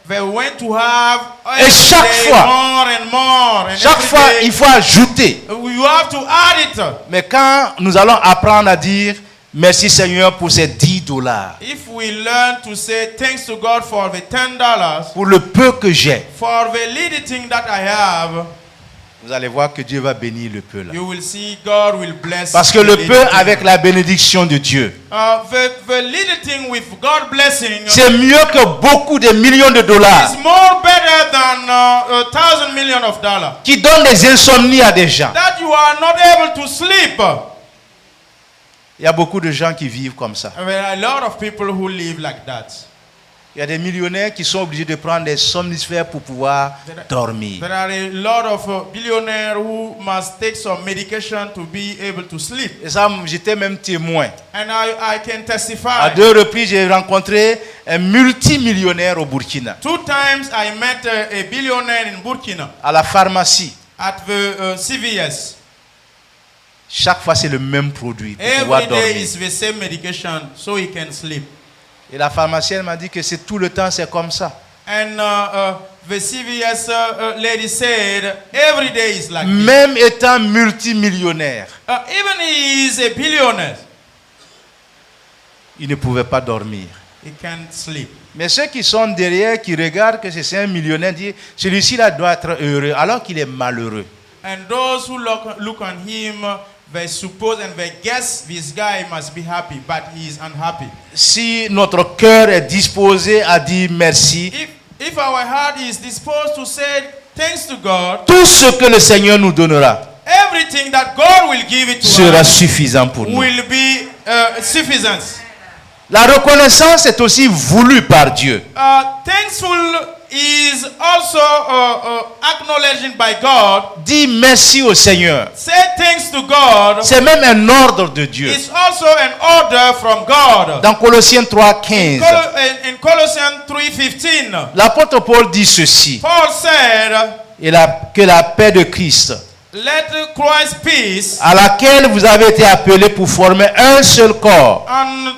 they want to have Et chaque day fois, more and more. And chaque every fois, day, il faut ajouter. you have to add it. Mais quand nous allons apprendre à dire merci Seigneur pour ces $10, If we learn to say thanks to God for the $10, pour le peu que j'ai, for the little thing that I have, vous allez voir que Dieu va bénir le peu là. you will see God will bless. Parce que the le little peu thing. avec la bénédiction de Dieu, The little thing with God blessing c'est mieux que beaucoup de millions de dollars is more better than $1,000 million of dollars. qui donnent des insomnies à des gens. That you are not able to sleep. Il y a beaucoup de gens qui vivent comme ça. There are a lot of people who live like that. Il y a des millionnaires qui sont obligés de prendre des somnifères pour pouvoir dormir. There are a lot of billionaires who must take some medication to be able to sleep. Et ça, j'étais même témoin. And I can testify. À 2 reprises, j'ai rencontré un multimillionnaire au Burkina, 2 times I met a billionaire in Burkina à la pharmacie. at the CVS. Chaque fois, c'est le même produit pour pouvoir Every day dormir. is the same medication so he can sleep. Et la pharmacienne m'a dit que c'est tout le temps, c'est comme ça. And the CVS lady said every day is like this. Même étant multimillionnaire, Even he is a billionaire, il ne pouvait pas dormir. he can't sleep. Mais ceux qui sont derrière, qui regardent que c'est un millionnaire, disent celui-ci là doit être heureux, alors qu'il est malheureux. And those who look on him, they suppose and they guess this guy must be happy, but he is unhappy. Si notre cœur est disposé à dire merci, If our heart is disposed to say thanks to God, tout ce que le Seigneur nous donnera everything that God will give it to sera us suffisant pour nous. will be sufficient. La reconnaissance est aussi voulue par Dieu. Thankful is also acknowledged by God. Dis merci au Seigneur. Say thanks to God. C'est même un ordre de Dieu. It's also an order from God. Dans Colossiens 3:15, In Colossians 3:15, l'apôtre Paul dit ceci, Paul said, que la paix de Christ, let Christ's peace à laquelle vous avez été appelés pour former un seul corps, and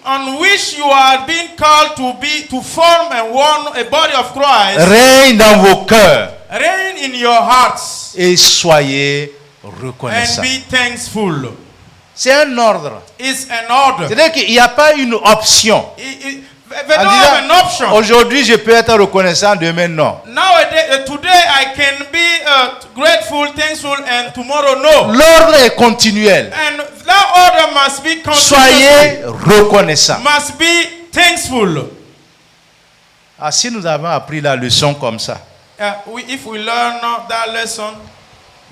on which you are being called to form a body of Christ, règne dans vos cœurs reign in your hearts et soyez and reconnaissants. be thankful. C'est un ordre. It's an order. C'est-à-dire qu'il n'y a pas une option. They En don't disant, have an option. aujourd'hui je peux être reconnaissant, demain non. Nowadays, today I can be grateful, thankful, and tomorrow no. L'ordre est continuel. And that order must be continuous. Soyez reconnaissants. Must be thankful. Ah, si nous avons appris la leçon comme ça, If we learn that lesson,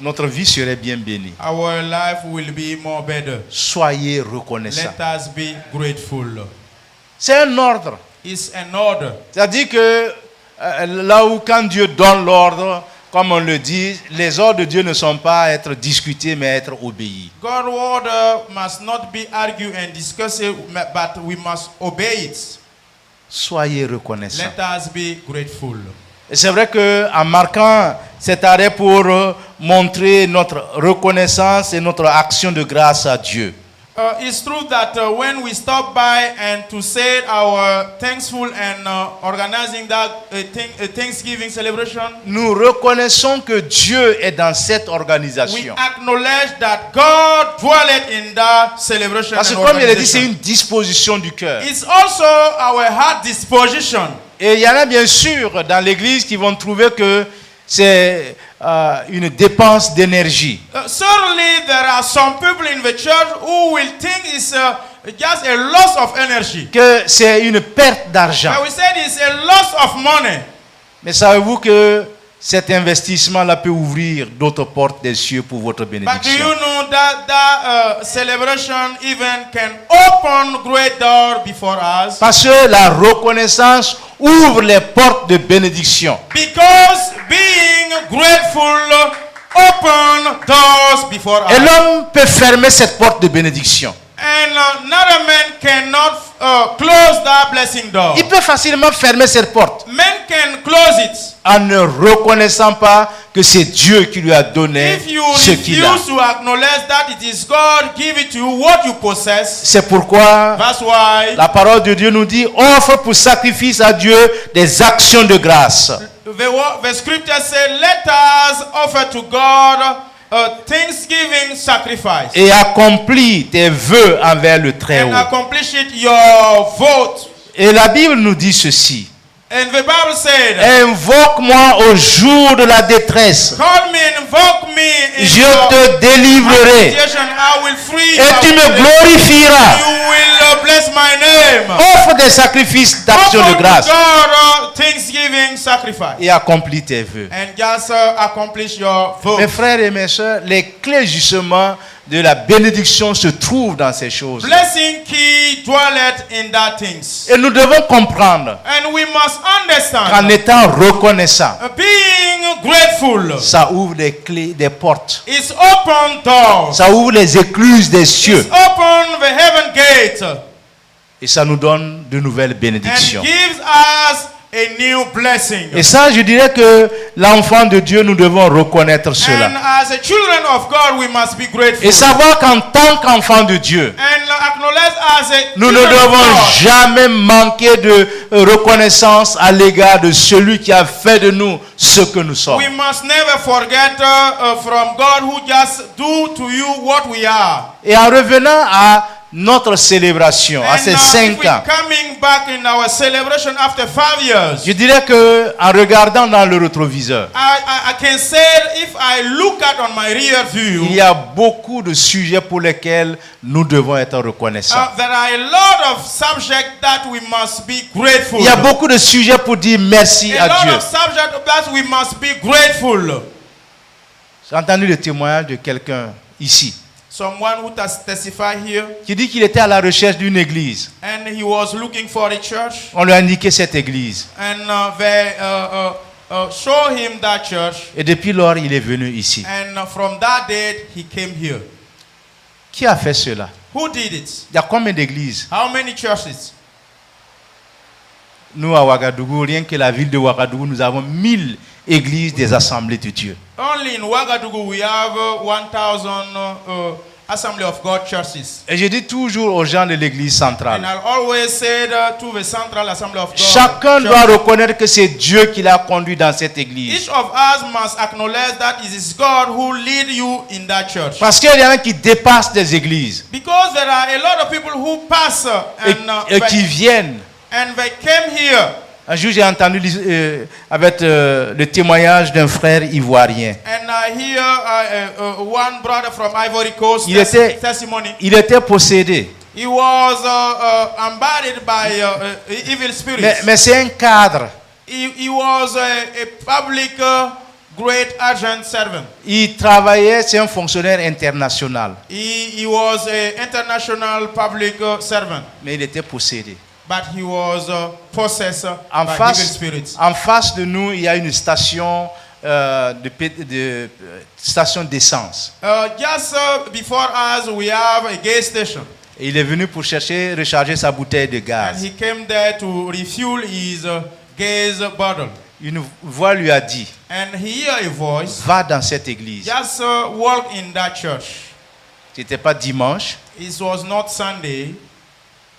notre vie serait bien bénie. our life will be more better. Soyez reconnaissants. Let us be grateful. C'est un ordre. It's an order. C'est-à-dire que là où quand Dieu donne l'ordre, comme on le dit, les ordres de Dieu ne sont pas à être discutés mais à être obéis. God's order must not be argued and discussed, but we must obey it. Soyez reconnaissants. Let us be grateful. Et c'est vrai qu'en marquant cet arrêt pour montrer notre reconnaissance et notre action de grâce à Dieu, It's true that when we stop by and to say our thankful and organizing that Thanksgiving celebration, nous reconnaissons que Dieu est dans cette we organisation. acknowledge that God dwelleth in that celebration. Parce que and comme il a dit, c'est organization. une disposition du cœur. It's also our heart disposition. Et il y en a bien sûr dans l'église qui vont trouver que c'est une dépense d'énergie. Certainly, there are some people in the church who will think it's just a loss of energy. Que c'est une perte d'argent. I will say it's a loss of money. Mais savez-vous que cet investissement-là peut ouvrir d'autres portes des cieux pour votre But do bénédiction? you know that celebration event can open great door before us? Parce que la reconnaissance ouvre les portes de bénédiction. Because being grateful open doors before Et us. l'homme peut fermer cette porte de bénédiction. And another man cannot close that blessing door. Il peut facilement fermer cette porte Men can close it. en ne reconnaissant pas que c'est Dieu qui lui a donné If you ce qu'il a. refuse to acknowledge that it is God give it to you what you possess, C'est pourquoi that's why la parole de Dieu nous dit offre pour sacrifice à Dieu des actions de grâce. the scripture says, let us offer to God a thanksgiving sacrifice Et accomplis tes vœux envers le and Très-Haut. accomplish it your vote. Et la Bible nous dit ceci. And the Bible said, Invoque-moi au jour de la détresse. call me, invoke me in Je your te délivrerai affliction, I will free et tu you. me glorifieras. You will bless my name. Offre des sacrifices d'action Offer de to grâce God thanksgiving sacrifice et accomplis tes vœux. and just accomplish your vote. Mes frères et mes sœurs, les clés justement de la bénédiction se trouvent dans ces choses. Blessing key dwelleth in that things. Et nous devons comprendre And we must qu'en understand, étant reconnaissant, being grateful ça ouvre des clés, des portes. is open doors. Ça ouvre les écluses des cieux. It's open the heaven gate Et ça nous donne de nouvelles and bénédictions. gives us a new blessing. Et ça, je dirais que l'enfant de Dieu, nous devons reconnaître And cela. as a children of God, we must be grateful. Et savoir qu'en tant qu'enfant de Dieu, And acknowledge as a nous ne children of devons God, jamais manquer de reconnaissance à l'égard de celui qui a fait de nous ce que nous sommes. we must never forget from God who just do to you what we are. Et en revenant à notre célébration, à ces if 5 we're ans, coming back in our celebration after 5 years, je dirais que en regardant dans le rétroviseur, I can say if I look at on my rear view, il y a beaucoup de sujets pour lesquels nous devons être reconnaissants. there are a lot of subjects that we must be grateful. Il y a beaucoup de sujets pour dire merci a à lot Dieu. of subjects that we must be grateful. J'ai entendu le témoignage de quelqu'un ici Someone who has testified here, qui dit qu'il était à la recherche d'une église. and he was looking for a church, On lui a indiqué cette église. and they show him that church, Et depuis lors, il est venu ici. and from that date he came here. Qui a fait cela? Who did it? Il y a combien d'églises? How many churches? Nous, à Ouagadougou, rien que la ville de Ouagadougou, nous avons 1000 églises des assemblées de Dieu. Only in Ouagadougou we have 1,000 Assembly of God churches. Et je dis toujours aux gens de l'église And centrale, I always said to the Central Assembly of God. chacun doit reconnaître que c'est Dieu qui l'a conduit dans cette église. Each of us must acknowledge that it is God who lead you in that church. Parce qu'il y en a qui dépassent des églises Because there are a lot of people who pass et qui viennent. and they came here. Un jour, j'ai entendu avec le témoignage d'un frère ivoirien. And I hear one brother from Ivory Coast testimony. Il était possédé. He was embodied by evil spirits. Mais c'est un cadre. He was a public great agent servant. Il travaillait, c'est un fonctionnaire international. He was an international public servant. Mais il était possédé. But he was possessed by evil spirits. En face de nous, il y a une station station d'essence. Just before us, we have a gas station. Et il est venu pour recharger sa bouteille de And gaz. he came there to refuel his gas bottle. Une voix lui a dit, And he heard a voice. va dans cette église. Just walk in that church. Ce n'était pas dimanche. It was not Sunday.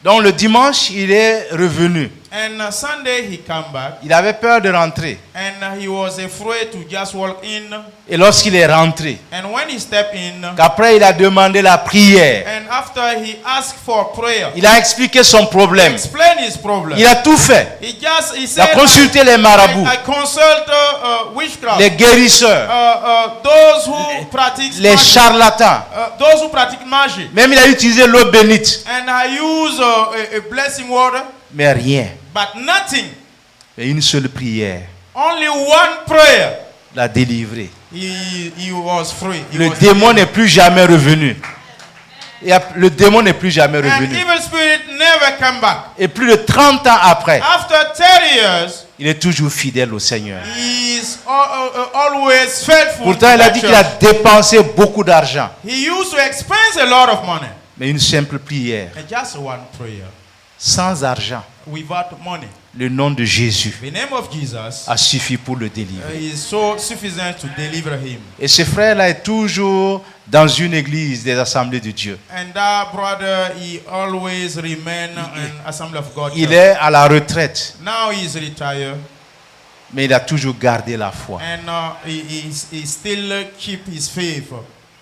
Donc le dimanche, il est revenu. And Sunday he came back. Il avait peur de rentrer. And he was afraid to just walk in. Et lorsqu'il est rentré, And when he stepped in, qu'après il a demandé la prière, and after he asked for prayer, il a expliqué son problème. explained his problem. Il a tout fait. He Il said, a consulté les marabouts, I consult witchcraft. les guérisseurs, Those who practice les magic. charlatans. Those who practice magic. Même il a utilisé l'eau bénite. And I use a blessing water, Mais rien. but nothing. Mais une seule prière Only one prayer. l'a délivré. He was free. He Le was démon n'est plus jamais revenu. Le démon n'est plus jamais And revenu. evil spirit never come back. Et plus de 30 ans après, After 30 years, il est toujours fidèle au Seigneur. he is always faithful. Pourtant, to il a that dit qu'il a church. dépensé beaucoup d'argent. He used to expense a lot of money. Mais une simple prière, And just one prayer, sans argent, without money. le nom de Jésus The name of Jesus a suffi pour le délivrer. is so sufficient to deliver him. Et ce frère-là est toujours dans une église des assemblées de Dieu. And that brother, he always remain in Assembly of God. Il church. est à la retraite, Now he is retired, mais il a toujours gardé la foi. and he still keep his faith.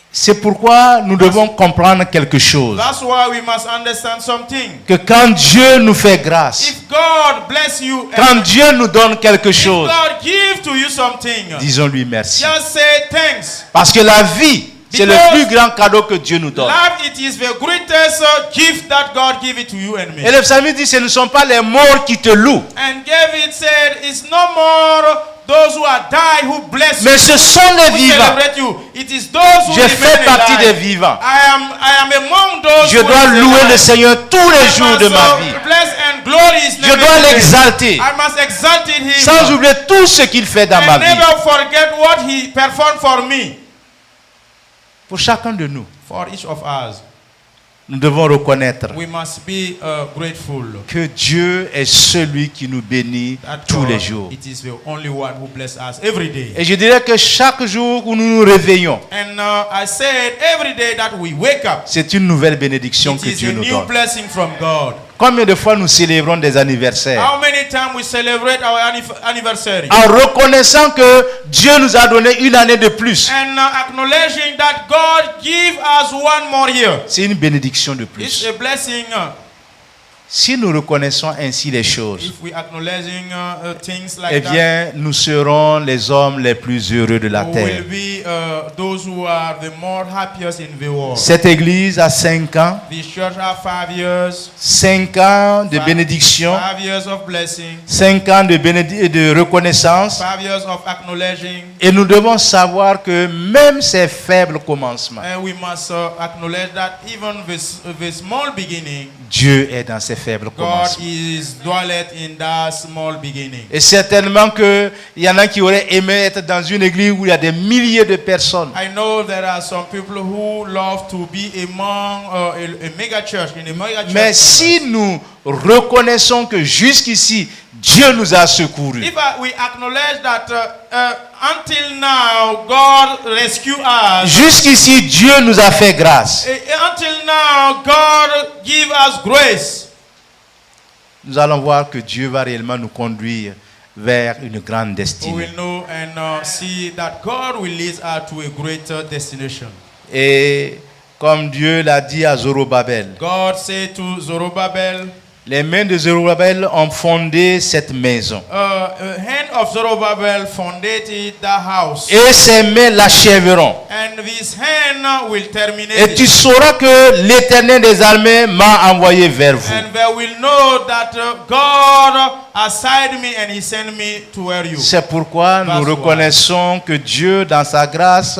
C'est pourquoi nous devons comprendre quelque chose. That's why we must understand something. Que quand Dieu nous fait grâce, If God bless you, quand and Dieu nous donne quelque if chose, God give to you something, disons-lui merci. just say thanks. Parce que la vie, c'est le plus grand cadeau que Dieu nous donne. Life, it is the greatest gift that God give it to you and me. Et le psalmiste dit, ce ne sont pas les morts qui te louent, And David said, it's no more those who are died who bless mais you, ce sont les who vivants. celebrate you. It is those who Je fais remain partie des alive. vivants. I am among those Je who dois is louer alive. le Seigneur tous les jours de ma vie. Bless and glory his Je name dois every day. l'exalter, I must exalt him. sans oublier tout ce qu'il fait dans ma And vie. never forget what he performed for me. Pour chacun de nous, For each of us, nous devons reconnaître we must be grateful. que Dieu est celui qui nous bénit That tous God, les jours. it is the only one who bless us every day. Et je dirais que chaque jour où nous nous réveillons, And I said every day that we wake up, c'est une nouvelle bénédiction it que is Dieu a nous new donne. blessing from God. Combien de fois nous célébrons des anniversaires How many times we celebrate our anniversary? en reconnaissant que Dieu nous a donné une année de plus. And acknowledging that God give us one more year. C'est une bénédiction de It's plus. a blessing. Si nous reconnaissons ainsi les choses, If we acknowledging things eh like that, bien, nous serons les hommes les plus heureux de la we terre. will be those who are the more happiest in the world. Cette église a 5 ans, This church have 5 years. 5 ans de bénédiction, 5 years of blessing. 5 ans de reconnaissance. 5 years of acknowledging. Et nous devons savoir que même ces faibles commencements, And we must acknowledge that even the small beginning, Dieu est dans ces faibles God commencements. is dwelleth in that small beginning. Et certainement qu'il y en a qui auraient aimé être dans une église où il y a des milliers de personnes. I know there are some people who love to be among a mega church, in a mega church. Mais si nous reconnaissons que jusqu'ici, Dieu nous a secourus. If we acknowledge that until now God rescued us, Jusqu'ici, Dieu nous a fait grâce. until now God give us grace, Nous allons voir que Dieu va réellement nous conduire vers une grande we destinée. will know and see that God will lead us to a greater destination. Et comme Dieu l'a dit à Zorobabel, God said to Zerubbabel, les mains de Zorobabel ont fondé cette maison. hand of Zerubbabel founded that house, Et ces mains l'achèveront. and his hand will terminate Et tu it. sauras que l'Éternel des armées m'a envoyé vers vous. And they will know that God assigned me and he sent me to where you. C'est pourquoi nous That's why. reconnaissons que Dieu, dans sa grâce,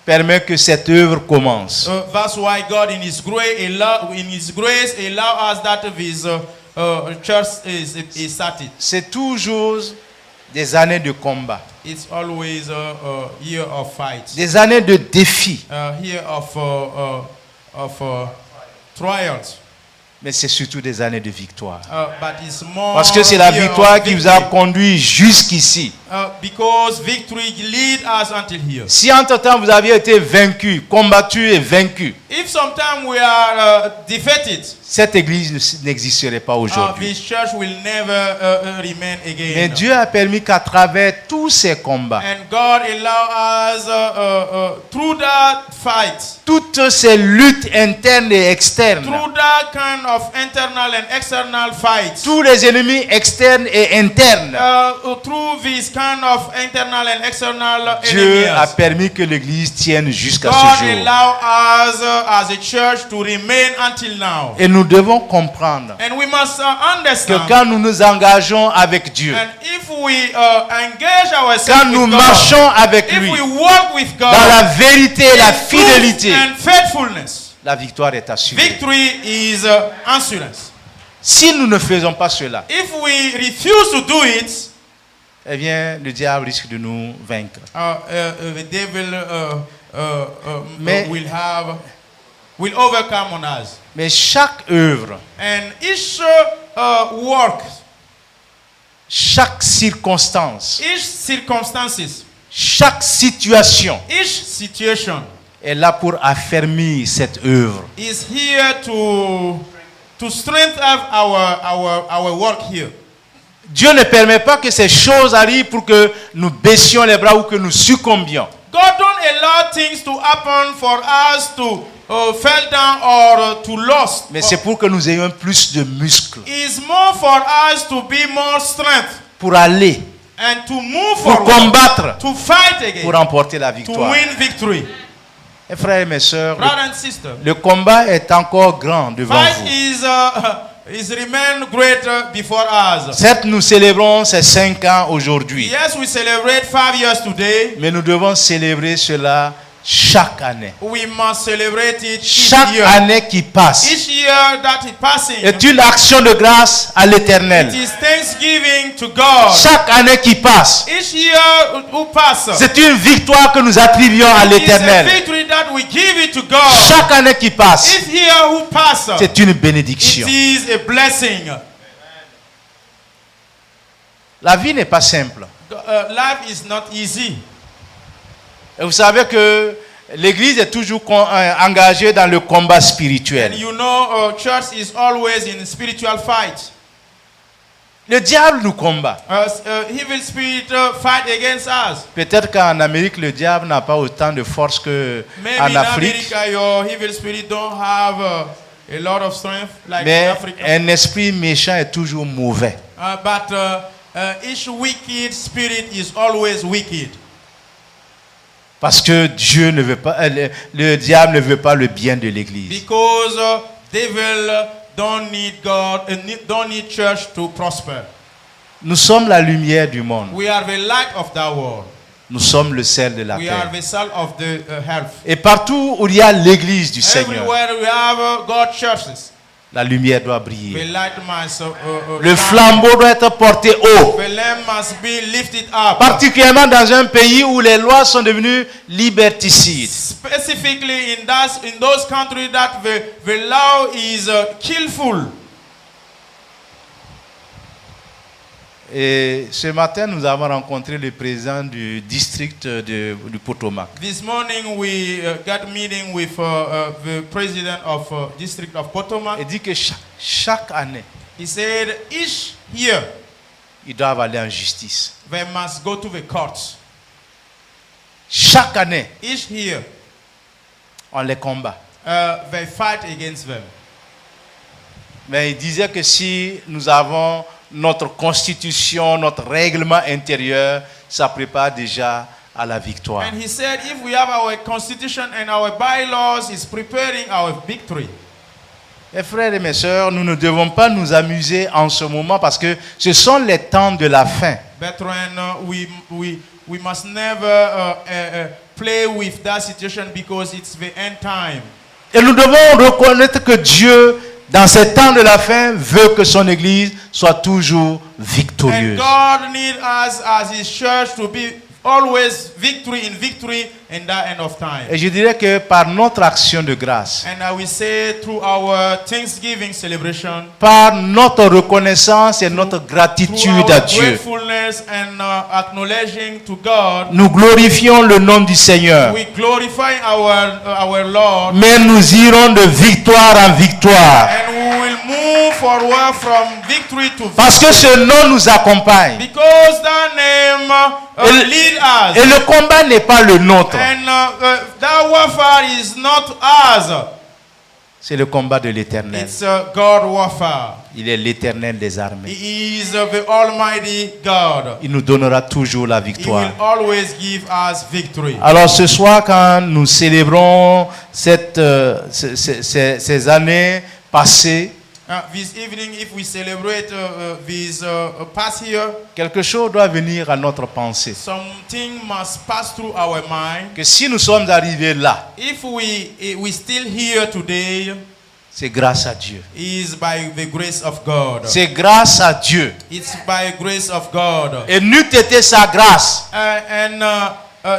permet que cette œuvre commence. That's why God in his grace allow us that this church is started. C'est toujours des années de combat, It's always a year of fight, des années de défis, a year of trials, mais c'est surtout des années de victoire. but it's more Parce que c'est la year victoire of qui vous a victory. conduit jusqu'ici. Because victory lead us until here. Si entre-temps vous aviez été vaincu, combattu et vaincu, If sometime we are defeated, cette église n'existerait pas aujourd'hui. this church will never remain again. Mais Dieu a permis qu'à travers tous ces combats, And God allow us through that fight, toutes ces luttes internes et externes, through that kind of internal and external fights, tous les ennemis externes et internes, through this kind of internal and external Dieu a enemies, permis que l'église tienne jusqu'à God ce jour. allow us as a church to remain until now. Et nous devons comprendre And we must que understand. quand nous nous engageons avec Dieu, And if we engage ourselves quand nous with God, marchons avec if lui, we walk with God dans la vérité et la in truth fidélité, and faithfulness, la victoire est assurée. victory is assurance. Si nous ne faisons pas cela, If we refuse to do it, eh bien, le diable risque de nous vaincre. the devil Mais- will overcome on us. Mais chaque œuvre, And each work, chaque circonstance, each circumstances, chaque situation each situation est là pour affermir cette œuvre. is here to strengthen our work here. Dieu ne permet pas que ces choses arrivent pour que nous baissions les bras ou que nous succombions. God don't allow things to happen for us to fall down or to lose. Mais c'est pour que nous ayons plus de muscles It's more for us to be more strength pour aller, and to move pour forward, combattre, to fight again, pour remporter la to victoire. win victory. Et frères et mes sœurs, Brothers and sisters, le combat est encore grand devant fight vous. is remain greater before us. Certes, nous célébrons ces 5 ans aujourd'hui, Yes, we celebrate 5 years today. mais nous devons célébrer cela chaque année. We must celebrate it each Chaque year. année qui passe Each year that is passing, est une action de grâce à it l'Éternel. is thanksgiving to God. Chaque année qui passe, Each year who passes, c'est une victoire que nous attribuons à it is a l'Éternel. victory that we give it to God. Chaque année qui passe, Each year who passes, c'est une it bénédiction. is a blessing. La vie n'est pas simple. Life is not easy. Et vous savez que l'Église est toujours engagée dans le combat And spirituel. you know, church is always in spiritual fight. Le diable nous combat. Evil spirit fight against us. Peut-être qu'en Amérique, le diable n'a pas autant de force qu'en Maybe in Afrique. America, your evil spirit don't have a lot of strength like in Mais Africa. un esprit méchant est toujours mauvais. But each wicked spirit is always wicked. Parce que Dieu ne veut pas, le diable ne veut pas le bien de l'Église. Because devil don't need God, don't need church to prosper. Nous sommes la lumière du monde. We are the light of the world. Nous sommes le sel de la We are terre. the salt of the earth. Et partout où il y a l'Église du Seigneur, Everywhere we have God churches, la lumière doit the briller. light must Le shine. flambeau doit être porté haut. The lamp must be lifted up. Particulièrement dans un pays où les lois sont devenues liberticides. Specifically in those countries that the law is killful. Et ce matin, nous avons rencontré le président du district du Potomac. This morning we got a meeting with the president of district of Potomac. Il dit que chaque année, He said each year ils doivent aller en justice. they must go to the courts. Chaque année, Each year on les combat. they fight against them. Mais il disait que si nous avons notre constitution, notre règlement intérieur, ça prépare déjà à la victoire. And he said if we have our constitution and our bylaws, it's preparing our victory. Mes frères et mes sœurs, nous ne devons pas nous amuser en ce moment parce que ce sont les temps de la fin. Brethren, we must never play with that situation because it's the end time. Et nous devons reconnaître que Dieu, dans ces temps de la fin, veut que son Église soit toujours And victorieuse. God needs us as His church to be always victory in that end of time. Et je dirais que par notre action de grâce, And I will say through our Thanksgiving celebration, par notre reconnaissance et notre through gratitude our à Dieu, gratefulness and acknowledging to God, nous glorifions le nom du Seigneur. we glorify our Lord, Mais nous irons de victoire en victoire. and we will move forward from victory to Parce que victory. ce nom nous accompagne. Because that name lead us. Et le combat n'est pas le nôtre. And that warfare is not ours. C'est le combat de l'Éternel. It's God warfare. Il est l'Éternel des armées. He is the Almighty God. Il nous donnera toujours la He will victoire. always give us victory. Alors ce soir, quand nous célébrons ces années passées, This evening, if we celebrate this past year, quelque chose doit venir à notre pensée. something must pass through our mind. Que si nous sommes arrivés là, If we still here today, c'est grâce à Dieu. is by the grace of God. C'est grâce à Dieu. It's by grace of God. Et n'eût été sa grâce,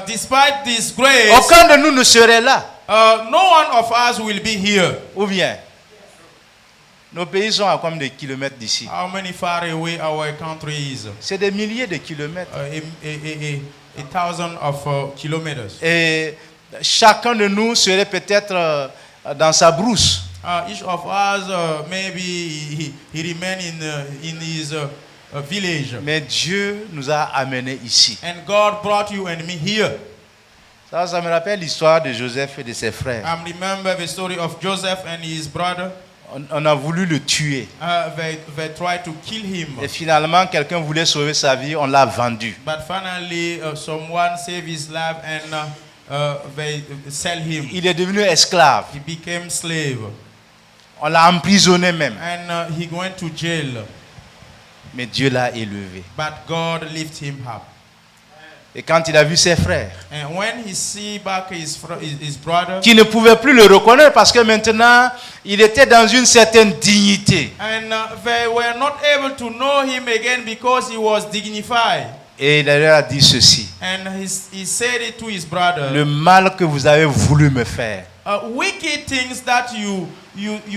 Despite this grace, aucun de nous ne serait là. no one of us will be here. Ou bien, nos pays sont à combien de kilomètres d'ici? How many far away our country is? C'est des milliers de kilomètres. A thousand of kilometers. Et chacun de nous serait peut-être dans sa brousse. Each of us, maybe he remain in his village. Mais Dieu nous a amenés ici. And God brought you and me here. Ça me rappelle l'histoire de Joseph et de ses frères. Remember the story of Joseph and his brother. On a voulu le tuer. They tried to kill him. Et finalement, quelqu'un voulait sauver sa vie, on l'a vendu. But finally, someone saved his life and they sell him. Il est devenu esclave. He became slave. On l'a emprisonné même. And he went to jail. Mais Dieu l'a élevé. But God lifted him up. Et quand il a vu ses frères, And when he see back his brother, qui ne pouvaient plus le reconnaître parce que maintenant, il était dans une certaine dignité. and they were not able to know him again because he was dignified. Et il leur a dit ceci: And he said it to his brother. le mal que vous avez voulu me faire, Wicked things that you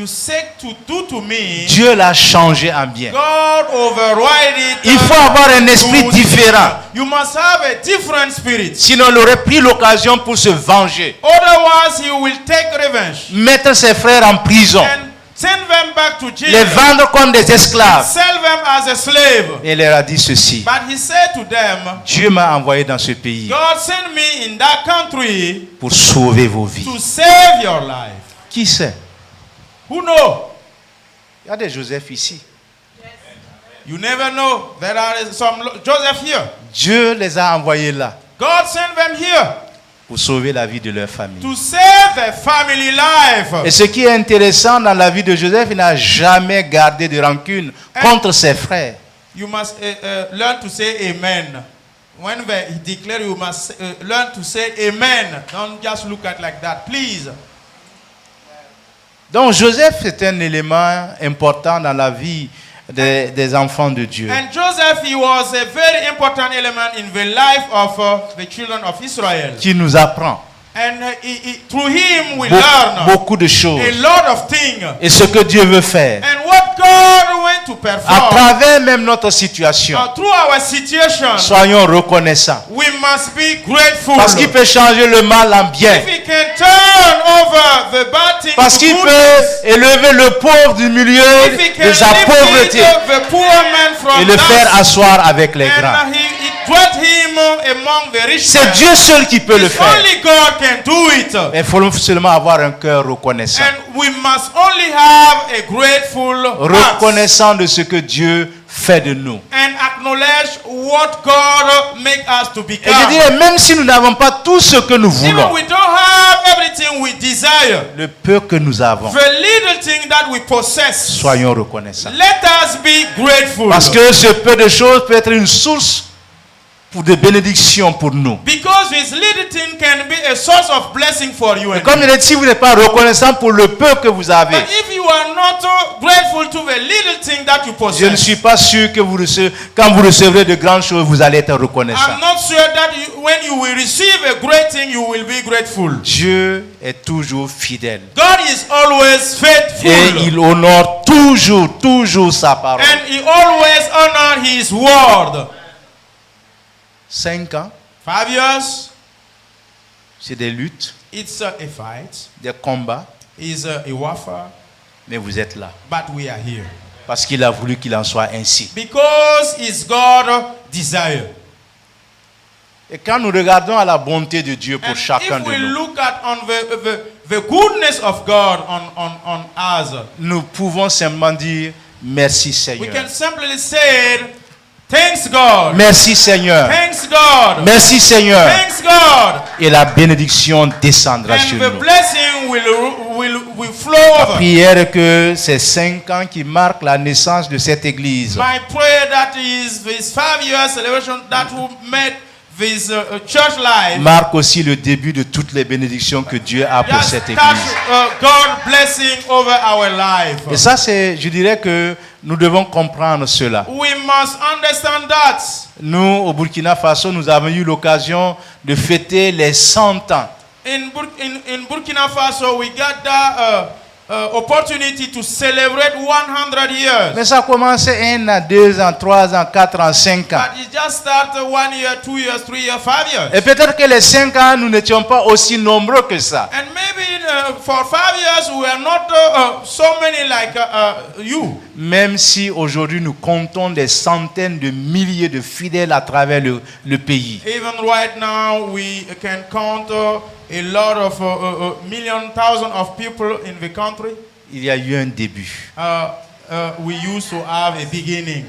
seek to do to me, Dieu l'a changé en bien. God override it. Il faut avoir un esprit différent. You must have a different spirit. Sinon, il aurait pris l'occasion pour se venger, Otherwise, he will take revenge mettre ses frères en prison, and send them back to jail. les vendre comme des esclaves. Sell them as a slave. Et il leur a dit ceci: But he said to them, Dieu m'a envoyé dans ce pays God sent me in that country pour sauver vos vies. to save your life. Qui sait? Who know? Il y a des Joseph ici. You never know. There are some Joseph here. Dieu les a envoyés là God sent them here pour sauver la vie de leur famille. to save their family life. Et ce qui est intéressant dans la vie de Joseph, il n'a jamais gardé de rancune contre ses frères. You must learn to say amen. When they declare, you must learn to say amen. Don't just look at like that, please. Donc Joseph est un élément important dans la vie des enfants de Dieu. And Joseph, he was a very important element in the life of the children of Israel. Qui nous apprend And through him we learn beaucoup de choses. a lot of things. Et ce que Dieu veut faire. And what God continuing to À perform travers même notre situation, through our situation, soyons reconnaissants. we must be grateful. Parce qu'il peut changer le mal en bien. If he can turn over the bad thing Parce to qu'il goodness, peut élever le pauvre du milieu if he can de sa lift pauvreté the poor man from et le faire that, asseoir avec les grands. and he dwelt him among the rich C'est men. Dieu seul qui peut le It's faire. only God can do it. Mais il faut seulement avoir un cœur reconnaissant. And we must only have a grateful heart Reconnaissant de ce que Dieu fait de nous. and acknowledge what God make us to Et je become. dirais, même si nous n'avons pas tout ce que nous Even voulons, we don't have everything we desire, le peu que nous avons, the little thing that we possess, soyons reconnaissants. let us be grateful. Parce que ce peu de choses peut être une source pour des bénédictions pour nous. Because this little thing can be a source of blessing for you Et and comme me. il est dit, si vous n'êtes pas reconnaissant pour le peu que vous avez, But if you are not grateful to the little thing that you je ne possess, suis pas sûr que quand vous recevrez de grandes choses, vous allez être reconnaissant. I'm not sure that when you will receive a great thing, you will be grateful. Dieu est toujours fidèle. God is always faithful. Et il honore toujours sa parole. And he always honor his word. 5 ans, 5 years, c'est des luttes, it's a fight, des combats, it's a warfare, mais vous êtes là. but we are here. Parce qu'il a voulu qu'il en soit ainsi. Because it's God's desire. Et quand nous regardons à la bonté de Dieu pour And chacun if de we nous, look at on the goodness of God on us, nous pouvons simplement dire merci we Seigneur. can simply say, thanks God. Merci Seigneur. Thanks God. Merci Seigneur. Thanks God. Et la bénédiction descendra sur And the nous. blessing will flow La over. prière que ces 5 ans qui marquent la naissance de cette église My prayer that is this 5-year celebration that will make this church life. marque aussi le début de toutes les bénédictions que Dieu a pour Just cette touch église. God blessing over our life. Et ça, je dirais que nous devons comprendre cela. We must understand that. Nous, au Burkina Faso, nous avons eu l'occasion de fêter les 100 ans. In Burkina Faso, we got the opportunity to celebrate 100 years. Mais ça a commencé 1 an, 2 ans, 3 ans, 4 ans, 5 ans. But it just started 1 year, 2 years, 3 years, 5 years. Et peut-être que les 5 ans, nous n'étions pas aussi nombreux que ça. And maybe for 5 years we are not so many like you. Même si aujourd'hui nous comptons des centaines de milliers de fidèles à travers le pays. Even right now we can count a lot of thousands of people in the country. Il y a eu un début. We used to have a beginning.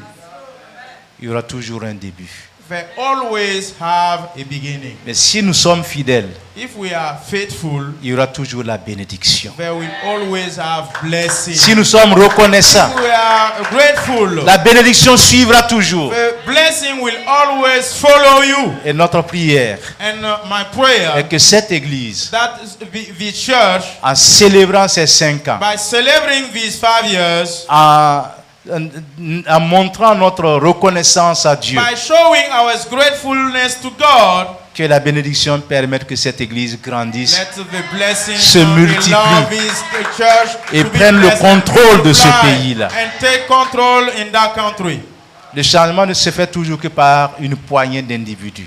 Il y aura toujours un début. They always have a beginning. Mais si nous sommes fidèles, If we are faithful, il y aura toujours la bénédiction. there will always have blessing. Si nous sommes reconnaissants, If we are grateful, la bénédiction suivra toujours. the blessing will always follow you. Et notre prière And my prayer est que cette église, that the church, en célébrant ces 5 ans, by celebrating these 5 years, en montrant notre reconnaissance à Dieu, by showing our gratefulness to God, que la bénédiction permette que cette église grandisse let the blessing se multiplie allow this church et to be prenne le blessed contrôle de ce multiply pays-là. and take control in that country. Le changement ne se fait toujours que par une poignée d'individus.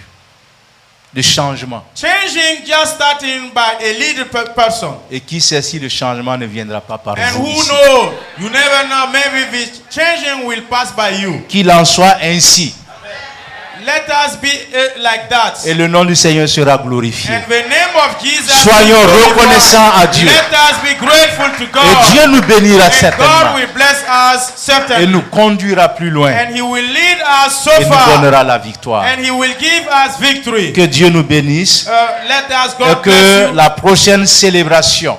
Le changement. Changing just starting by a little person. Et qui sait si le changement ne viendra pas par And vous who ici. knows? You never know. Maybe this changing will pass by you. Qu'il en soit ainsi. Let us be like that. Et le nom du Seigneur sera glorifié. And the name of Jesus. Soyons reconnaissants à Dieu. Let us be grateful to God. Et Dieu nous bénira And God certainement. will bless us Et certainly. nous conduira plus loin. And He will lead us so Et nous far. donnera la victoire. And He will give us victory. Que Dieu nous bénisse. Let us Et God bless que you. la prochaine célébration,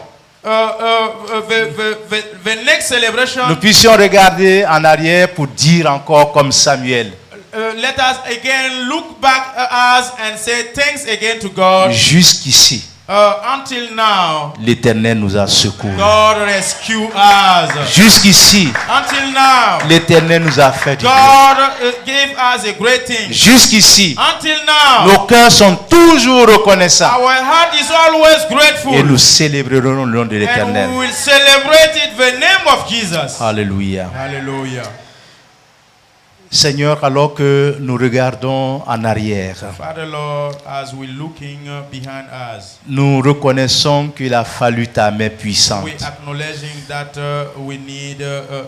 The next celebration. nous puissions regarder en arrière pour dire encore comme Samuel. Let us again look back at us and say thanks again to God. Jusqu'ici, Until now, l'Éternel nous a secourus. God rescued us. Jusqu'ici, Until now, l'Éternel nous a fait du bien. God gave us a great thing. Jusqu'ici, Until now, nos cœurs sont toujours reconnaissants. our heart is always grateful. Et nous célébrerons le nom de l'Éternel. And we will celebrate it the name of Jesus. Alléluia. Hallelujah. Seigneur, alors que nous regardons en arrière, Father Lord, as we're looking behind us, nous reconnaissons qu'il a fallu ta main puissante. we're acknowledging that we need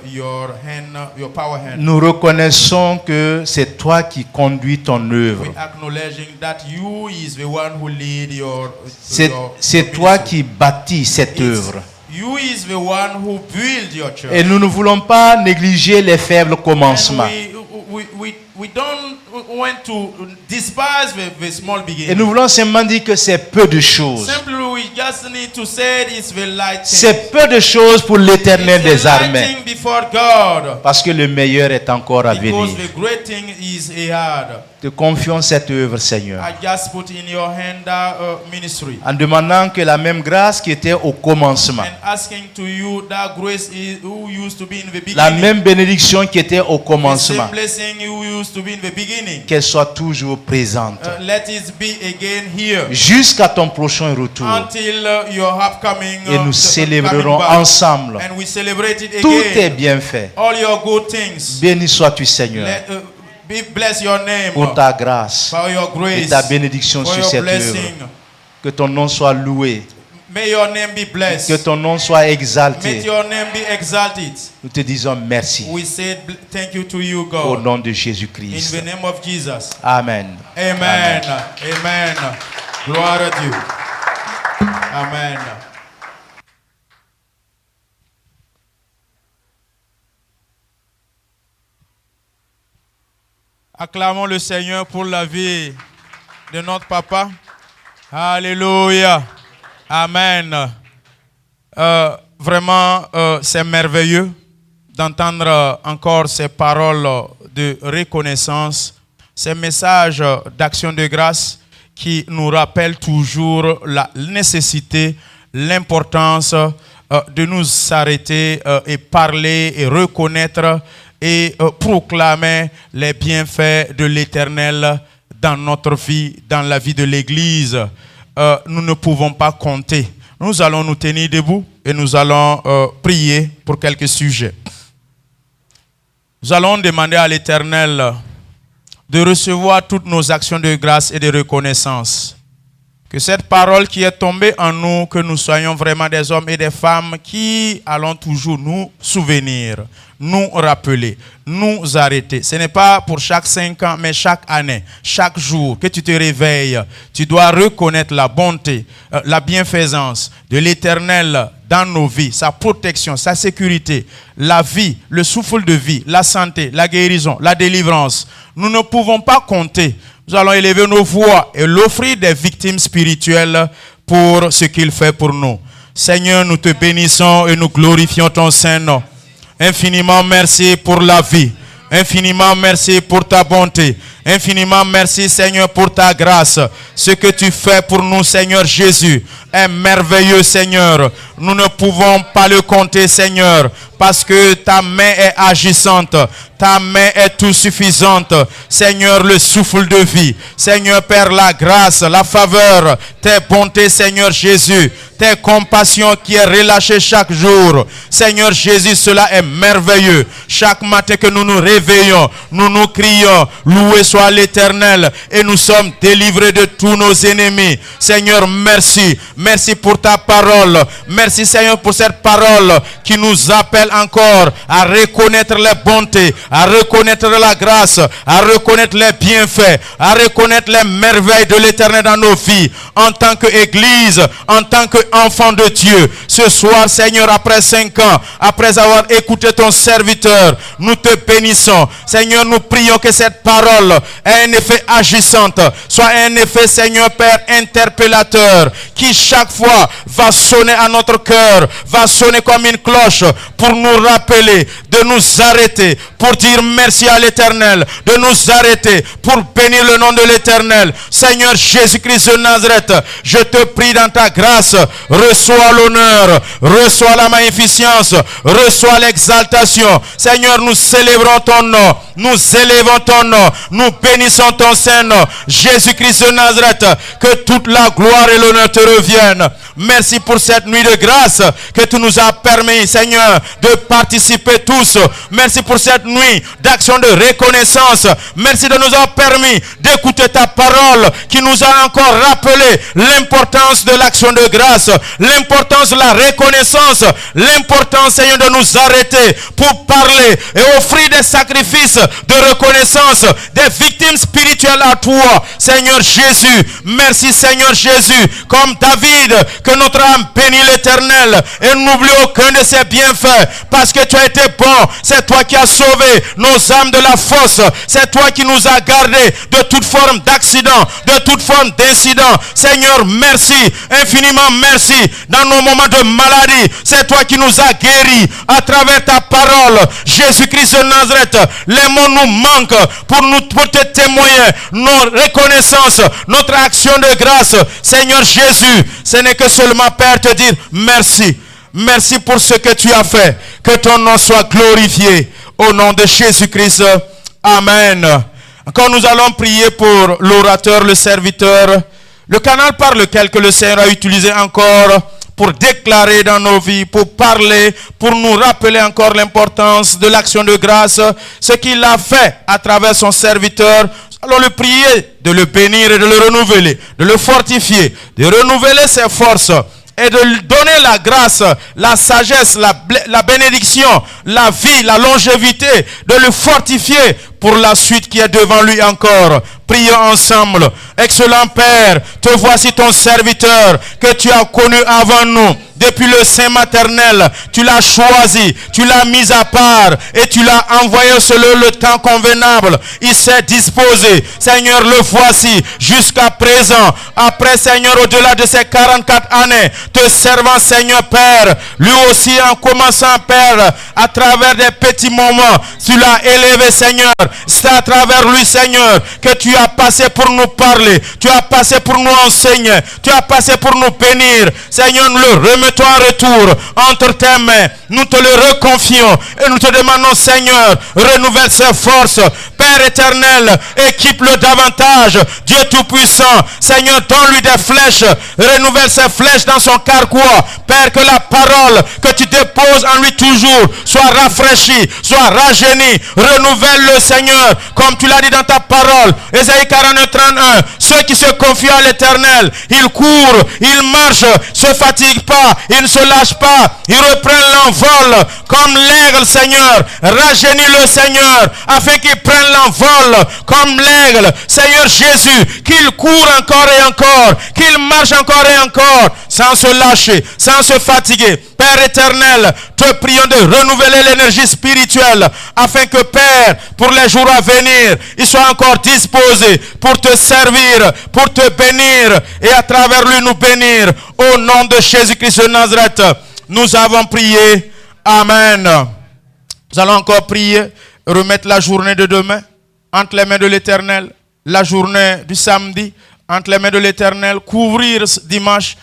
your hand, your power hand. Nous reconnaissons que c'est toi qui conduis ton œuvre. We're acknowledging that you is the one who lead your C'est toi qui bâtis cette œuvre. You is the one who build your church. Et nous ne voulons pas négliger les faibles commencements. We don't want to despise the small beginning. Et nous voulons seulement dire que c'est peu de choses. Simply, we just need to say it's the light thing. C'est peu de choses pour l'Éternel des armées. Before God. Parce que le meilleur est encore à venir. Because the great thing is ahead. Te confions cette œuvre, Seigneur. I just put in your hand ministry. En demandant que la même grâce qui était au commencement, And asking to you that grace who used to be in the beginning. la même bénédiction qui était au commencement, The same blessing who used to be in the beginning. qu'elle soit toujours présente. Let it be again here. Jusqu'à ton prochain retour. Until your upcoming. Et nous célébrerons ensemble. And we celebrate it again. Tout est bien fait. All your good things. Béni sois-tu, Seigneur, Bless your name. pour ta grâce For your grace. et ta bénédiction For sur your cette blessing. œuvre. Que ton nom soit loué. May your name be blessed. Que ton nom soit May exalté. your name be exalted. Nous te disons merci. We say thank you to you, Au God. nom de In Jésus-Christ. the name of Jesus. Amen. Amen. Amen. Gloire à Dieu. Amen. Acclamons le Seigneur pour la vie de notre papa. Alléluia. Amen. Vraiment, c'est merveilleux d'entendre encore ces paroles de reconnaissance, ces messages d'action de grâce qui nous rappellent toujours la nécessité, l'importance de nous arrêter et parler et reconnaître et proclamer les bienfaits de l'Éternel dans notre vie, dans la vie de l'Église. Nous ne pouvons pas compter. Nous allons nous tenir debout et nous allons prier pour quelques sujets. Nous allons demander à l'Éternel de recevoir toutes nos actions de grâce et de reconnaissance. Que cette parole qui est tombée en nous, que nous soyons vraiment des hommes et des femmes qui allons toujours nous souvenir, nous rappeler, nous arrêter. Ce n'est pas pour chaque 5 ans, mais chaque année, chaque jour que tu te réveilles, tu dois reconnaître la bonté, la bienfaisance de l'Éternel dans nos vies, sa protection, sa sécurité, la vie, le souffle de vie, la santé, la guérison, la délivrance. Nous ne pouvons pas compter. Nous allons élever nos voix et l'offrir des victimes spirituelles pour ce qu'il fait pour nous. Seigneur, nous te bénissons et nous glorifions ton Saint-Nom. Infiniment merci pour la vie. Infiniment merci pour ta bonté. Infiniment merci, Seigneur, pour ta grâce. Ce que tu fais pour nous, Seigneur Jésus, est merveilleux, Seigneur. Nous ne pouvons pas le compter, Seigneur, parce que ta main est agissante. Ta main est tout suffisante. Seigneur, le souffle de vie. Seigneur, Père, la grâce, la faveur, tes bontés, Seigneur Jésus, tes compassions qui est relâchée chaque jour. Seigneur Jésus, cela est merveilleux. Chaque matin que nous nous réveillons, nous nous crions, loué soit l'Éternel, et nous sommes délivrés de tous nos ennemis. Seigneur, merci. Merci pour ta parole. Merci, Seigneur, pour cette parole qui nous appelle encore à reconnaître les bontés, à reconnaître la grâce, à reconnaître les bienfaits, à reconnaître les merveilles de l'Éternel dans nos vies, en tant qu'Église, en tant qu'enfant de Dieu. Ce soir, Seigneur, après 5 ans, après avoir écouté ton serviteur, nous te bénissons. Seigneur, nous prions que cette parole ait un effet agissante, soit un effet, Seigneur Père, interpellateur, qui chaque fois va sonner à notre cœur, va sonner comme une cloche pour nous rappeler de nous arrêter, pour dire merci à l'Éternel, de nous arrêter pour bénir le nom de l'Éternel. Seigneur Jésus-Christ de Nazareth, je te prie dans ta grâce, reçois l'honneur, reçois la magnificence, reçois l'exaltation. Seigneur, nous célébrons ton nom, nous élevons ton nom, nous bénissons ton Saint-Nom. Jésus-Christ de Nazareth, que toute la gloire et l'honneur te reviennent. Merci pour cette nuit de grâce que tu nous as permis, Seigneur, de participer tous. Merci pour cette nuit d'action de reconnaissance. Merci de nous avoir permis d'écouter ta parole qui nous a encore rappelé l'importance de l'action de grâce, l'importance de la reconnaissance, l'importance, Seigneur, de nous arrêter pour parler et offrir des sacrifices de reconnaissance, des victimes spirituelles à toi, Seigneur Jésus. Merci, Seigneur Jésus, comme David, que notre âme bénit l'Éternel et n'oublie aucun de ses bienfaits, parce que tu as été bon. C'est toi qui as sauvé nos âmes de la fosse. C'est toi qui nous as gardés de toute forme d'accident, de toute forme d'incident. Seigneur, merci, infiniment merci. Dans nos moments de maladie, c'est toi qui nous as guéris à travers ta parole. Jésus-Christ de Nazareth, les mots nous manquent pour te témoigner nos reconnaissances, notre action de grâce. Seigneur Jésus, ce n'est que seulement, Père, te dire merci. Merci pour ce que tu as fait. Que ton nom soit glorifié. Au nom de Jésus-Christ. Amen. Quand nous allons prier pour l'orateur, le serviteur, le canal par lequel que le Seigneur a utilisé encore pour déclarer dans nos vies, pour parler, pour nous rappeler encore l'importance de l'action de grâce, ce qu'il a fait à travers son serviteur. Allons le prier de le bénir et de le renouveler, de le fortifier, de renouveler ses forces et de lui donner la grâce, la sagesse, la bénédiction, la vie, la longévité, de le fortifier pour la suite qui est devant lui encore. Prions ensemble. Excellent Père, te voici ton serviteur que tu as connu avant nous. Depuis le sein maternel, tu l'as choisi, tu l'as mis à part et tu l'as envoyé selon le temps convenable. Il s'est disposé. Seigneur, le voici jusqu'à présent. Après, Seigneur, au-delà de ces 44 années, te servant, Seigneur Père, lui aussi en commençant, Père, à travers des petits moments, tu l'as élevé, Seigneur. C'est à travers lui, Seigneur, que tu as passé pour nous parler, tu as passé pour nous enseigner, tu as passé pour nous bénir. Seigneur, nous le remettons en retour entre tes mains. Nous te le reconfions et nous te demandons, Seigneur, renouvelle ses forces. Père éternel, équipe-le davantage. Dieu Tout-Puissant, Seigneur, donne-lui des flèches. Renouvelle ses flèches dans son carquois. Père, que la parole que tu déposes en lui toujours soit rafraîchie, soit rajeunie. Renouvelle-le, Seigneur, comme tu l'as dit dans ta parole. Ésaïe 49, 31. Ceux qui se confient à l'Éternel, ils courent, ils marchent, se fatiguent pas, ils ne se lâchent pas, ils reprennent l'envol comme l'aigle, Seigneur. Rajeunis-le, Seigneur, afin qu'il prenne l'envol comme l'aigle. Seigneur Jésus, qu'il court encore et encore, qu'il marche encore et encore, sans se lâcher, sans se fatiguer. Père éternel, te prions de renouveler l'énergie spirituelle, afin que, Père, pour les jours à venir, il soit encore disposé pour te servir, pour te bénir, et à travers lui nous bénir. Au nom de Jésus-Christ de Nazareth, nous avons prié. Amen. Nous allons encore prier, remettre la journée de demain entre les mains de l'Éternel, la journée du samedi entre les mains de l'Éternel, couvrir dimanche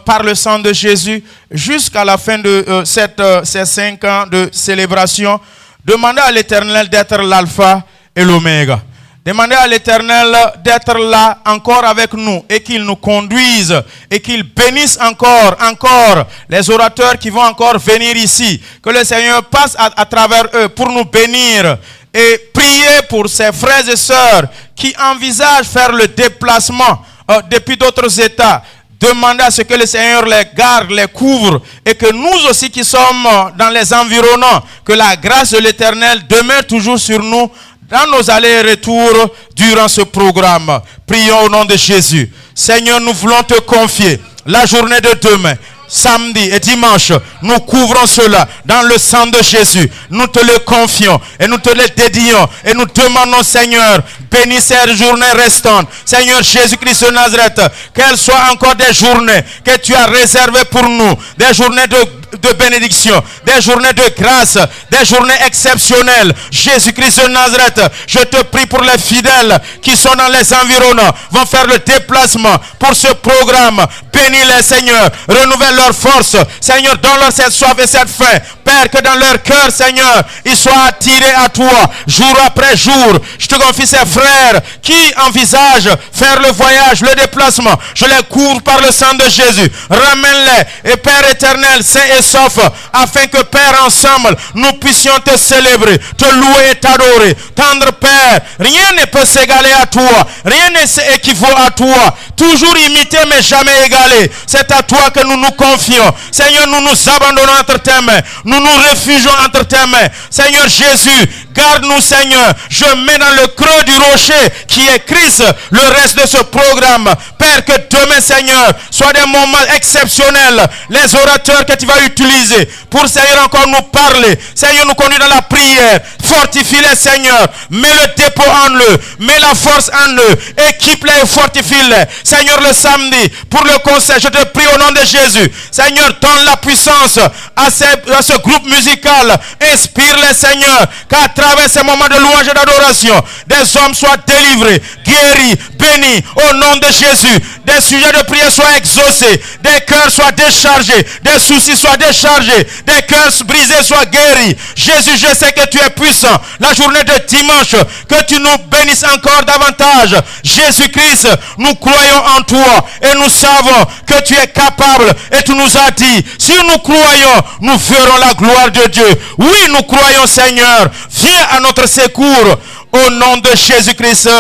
par le sang de Jésus jusqu'à la fin de ces 5 ans de célébration. Demandez à l'Éternel d'être l'alpha et l'oméga. Demandez à l'Éternel d'être là encore avec nous et qu'il nous conduise et qu'il bénisse encore les orateurs qui vont encore venir ici. Que le Seigneur passe à travers eux pour nous bénir et prier pour ces frères et sœurs qui envisagent faire le déplacement depuis d'autres États. Demandez à ce que le Seigneur les garde, les couvre et que nous aussi qui sommes dans les environnants, que la grâce de l'Éternel demeure toujours sur nous dans nos allers et retours durant ce programme. Prions au nom de Jésus. Seigneur, nous voulons te confier la journée de demain, samedi et dimanche. Nous couvrons cela dans le sang de Jésus. Nous te le confions et nous te le dédions et nous demandons, Seigneur, bénis ces journées restantes. Seigneur Jésus-Christ de Nazareth, qu'elles soient encore des journées que tu as réservées pour nous, des journées de de bénédiction, des journées de grâce, des journées exceptionnelles. Jésus-Christ de Nazareth, je te prie pour les fidèles qui sont dans les environnants, vont faire le déplacement pour ce programme. Bénis-les, Seigneur, renouvelle leur force. Seigneur, donne-leur cette soif et cette faim. Père, que dans leur cœur, Seigneur, ils soient attirés à toi, jour après jour. Je te confie ces frères qui envisagent faire le voyage, le déplacement. Je les couvre par le sang de Jésus. Ramène-les, et Père éternel, saint et sauf, afin que, Père, ensemble, nous puissions te célébrer, te louer et t'adorer. Tendre Père, rien ne peut s'égaler à toi, rien ne s'équivaut à toi. Toujours imité, mais jamais égalé. C'est à toi que nous nous confions. Seigneur, nous nous abandonnons entre tes mains. Nous nous réfugions entre tes mains. Seigneur Jésus, garde-nous, Seigneur. Je mets dans le creux du rocher qui est Christ le reste de ce programme. Père, que demain, Seigneur, soit des moments exceptionnels. Les orateurs que tu vas utiliser pour, Seigneur, encore nous parler. Seigneur, nous conduire dans la prière. Fortifie-les, Seigneur. Mets le dépôt en eux. Mets la force en eux. Équipe-les et fortifie-les. Seigneur, le samedi, pour le conseil, je te prie au nom de Jésus. Seigneur, donne la puissance à ce groupe musical. Inspire-les, Seigneur, qu'à travers ces moments de louange et d'adoration, des hommes soient délivrés, guéris, bénis, au nom de Jésus. Des sujets de prière soient exaucés, des cœurs soient déchargés, des soucis soient déchargés, des cœurs brisés soient guéris. Jésus, je sais que tu es puissant. La journée de dimanche, que tu nous bénisses encore davantage. Jésus-Christ, nous croyons en toi et nous savons que tu es capable et tu nous as dit, si nous croyons, nous verrons la gloire de Dieu. Oui, nous croyons, Seigneur. Viens à notre secours. Au nom de Jésus-Christ,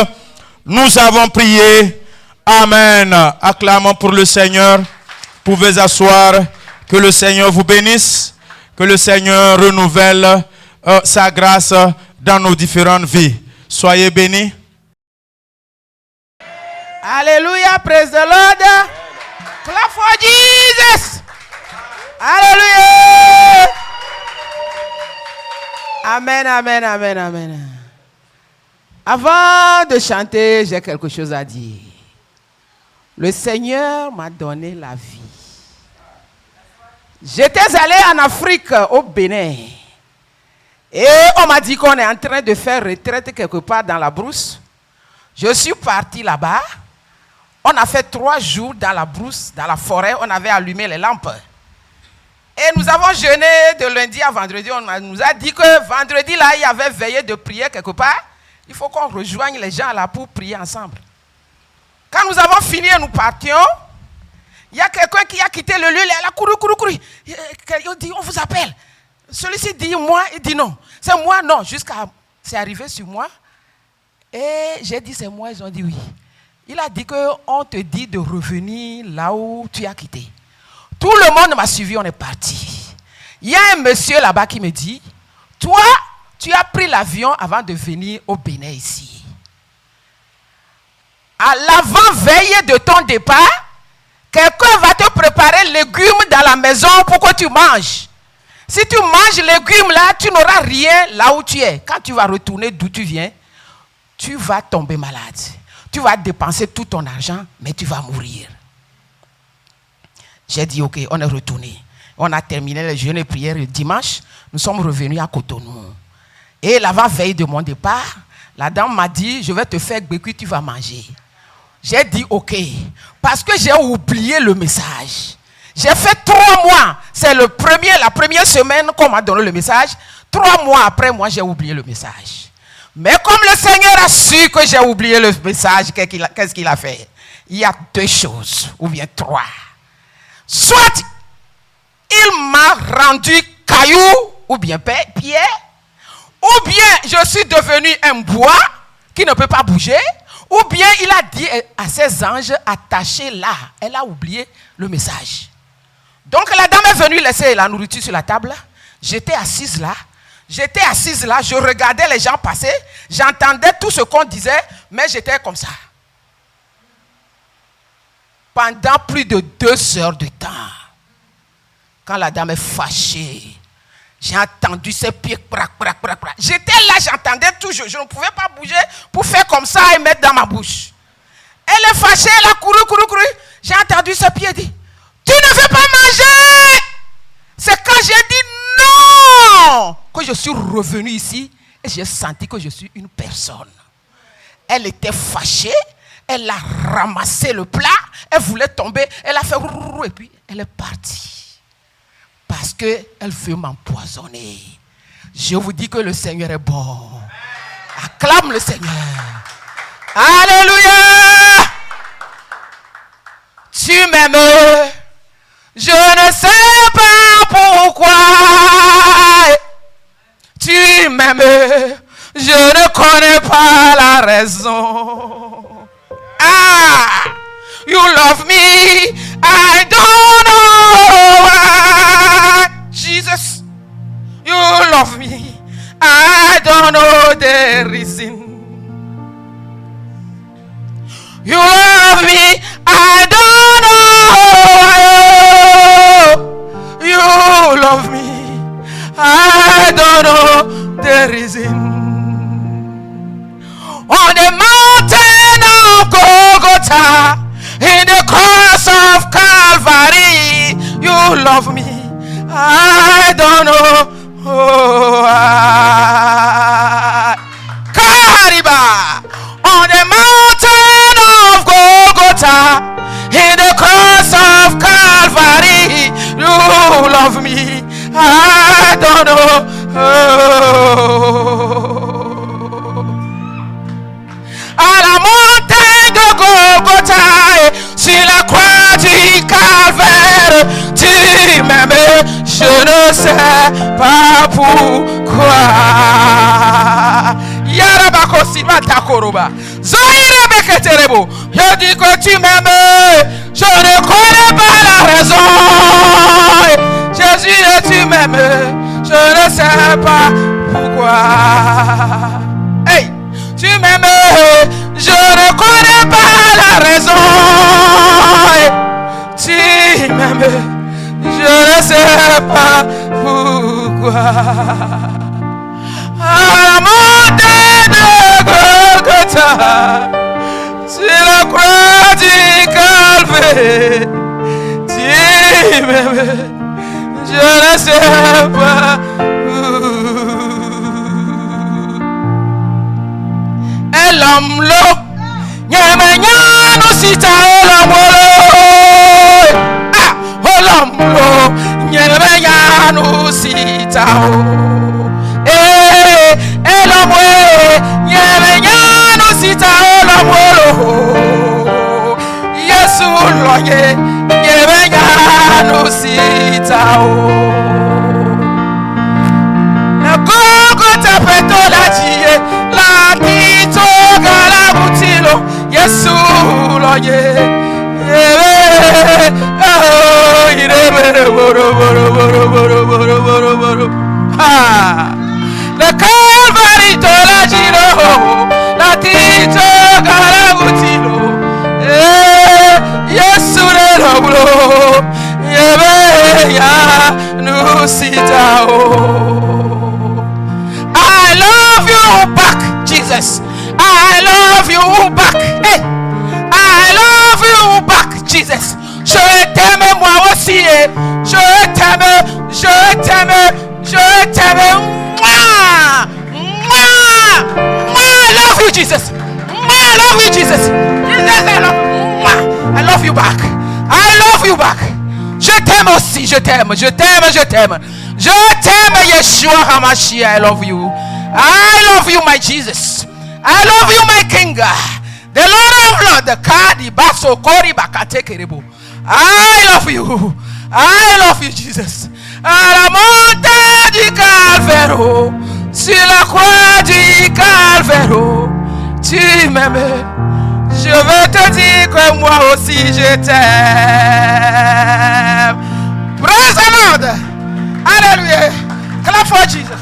nous avons prié. Amen. Acclamons pour le Seigneur. Vous pouvez asseoir. Que le Seigneur vous bénisse. Que le Seigneur renouvelle sa grâce dans nos différentes vies. Soyez bénis. Hallelujah, praise the Lord. Clap for Jesus. Hallelujah. Amen, amen, amen, amen. Avant de chanter, j'ai quelque chose à dire. Le Seigneur m'a donné la vie. J'étais allé en Afrique, au Bénin. Et on m'a dit qu'on est en train de faire retraite quelque part dans la brousse. Je suis parti là-bas. On a fait 3 jours dans la brousse, dans la forêt. On avait allumé les lampes. Et nous avons jeûné de lundi à vendredi. On nous a dit que vendredi, là, il y avait veillée de prière quelque part. Il faut qu'on rejoigne les gens là pour prier ensemble. Quand nous avons fini et nous partions, il y a quelqu'un qui a quitté le lieu. Il a couru. Il dit, on vous appelle. Celui-ci dit moi, il dit non. C'est moi, non. C'est arrivé sur moi. Et j'ai dit c'est moi, ils ont dit oui. Il a dit qu'on te dit de revenir là où tu as quitté. Tout le monde m'a suivi, on est parti. Il y a un monsieur là-bas qui me dit, toi, tu as pris l'avion avant de venir au Bénin ici. À l'avant-veille de ton départ, quelqu'un va te préparer légumes dans la maison pour que tu manges. Si tu manges légumes là, tu n'auras rien là où tu es. Quand tu vas retourner d'où tu viens, tu vas tomber malade. Tu vas dépenser tout ton argent, mais tu vas mourir. J'ai dit, ok, on est retourné. On a terminé les jeûnes et prières le dimanche. Nous sommes revenus à Cotonou. Et l'avant-veille de mon départ, la dame m'a dit, je vais te faire béquille, tu vas manger. J'ai dit, ok, parce que j'ai oublié le message. J'ai fait 3 mois. C'est la première semaine qu'on m'a donné le message. 3 mois après, moi, j'ai oublié le message. Mais comme le Seigneur a su que j'ai oublié le message, qu'est-ce qu'il a fait? Il y a 2 choses, ou bien 3. Soit il m'a rendu caillou, ou bien pierre, ou bien je suis devenu un bois qui ne peut pas bouger, ou bien il a dit à ses anges attachés là. Elle a oublié le message. Donc la dame est venue laisser la nourriture sur la table. J'étais assise là, je regardais les gens passer, j'entendais tout ce qu'on disait, mais j'étais comme ça. Pendant plus de 2 heures de temps, quand la dame est fâchée, j'ai entendu ses pieds crac. J'étais là, j'entendais tout, je ne pouvais pas bouger pour faire comme ça et mettre dans ma bouche. Elle est fâchée, elle a couru. J'ai entendu ses pieds dire, tu ne veux pas manger. C'est je suis revenu ici et j'ai senti que je suis une personne. Elle était fâchée, elle a ramassé le plat, elle voulait tomber, elle a fait roux et puis elle est partie. Parce qu'elle veut m'empoisonner. Je vous dis que le Seigneur est bon. Acclame le Seigneur. Alléluia. Tu m'aimes. Je ne sais pas pourquoi. Tu m'aimes. Je ne connais pas la raison. Ah, you love me. I don't know why. Jesus, you love me. I don't know the reason. You love me. I don't know why. You love me. I don't know the reason. On the mountain of Golgotha, in the cross of Calvary, you love me. I don't know why. Kariba, on the mountain of Golgotha, in the cross of Calvary, you love me. I don't know. À la montagne de Golgotha, sur la croix du Calvaire, tu m'aimes, je ne sais pas pourquoi. Yarabakosi matakoroba, Zoïre beketerebo, je dis que tu m'aimes, je ne connais pas la raison. Jésus, tu m'aimes, je ne sais pas pourquoi. Hey! Tu m'aimes, je ne connais pas la raison. Tu m'aimes, je ne sais pas pourquoi. À la montagne de Golgotha, sur la croix du Calvaire, tu m'aimes, je ne sais pas pourquoi. Elamlo, nyemanyano sita elamolo. Ah, elamlo, nyemanyano sita o. Elamwe, nyemanyano sita elamolo. Yesu loye, nyemanyano sita o. La Golgotha peto la tie, la tito galabutilo, Yesu loye. Le Calvary to la giro, la tito galabutilo, Yesu le loblo, ya nusitao. I love you back, Jesus. I love you back. Hey, I love you back, Jesus. Je t'aime moi aussi. Je t'aime, je t'aime, je t'aime. Mouah, mouah, mouah. I love you, Jesus. Mouah, I love you, Jesus. Jesus, I love you back. I love you back. Je t'aime aussi, je t'aime, je t'aime, je t'aime. Je t'aime, Yeshua HaMashiach. I love you. I love you, my Jesus. I love you, my King. The Lord of Lords, the Kadi Baso Kori Bakate Kerebo. I love you. I love you, Jesus. À la montagne du Calvaire, sur la croix du Calvaire, tu m'aimes. Je veux te dire que moi aussi je t'aime. Praise the Lord. Hallelujah. Clap for Jesus.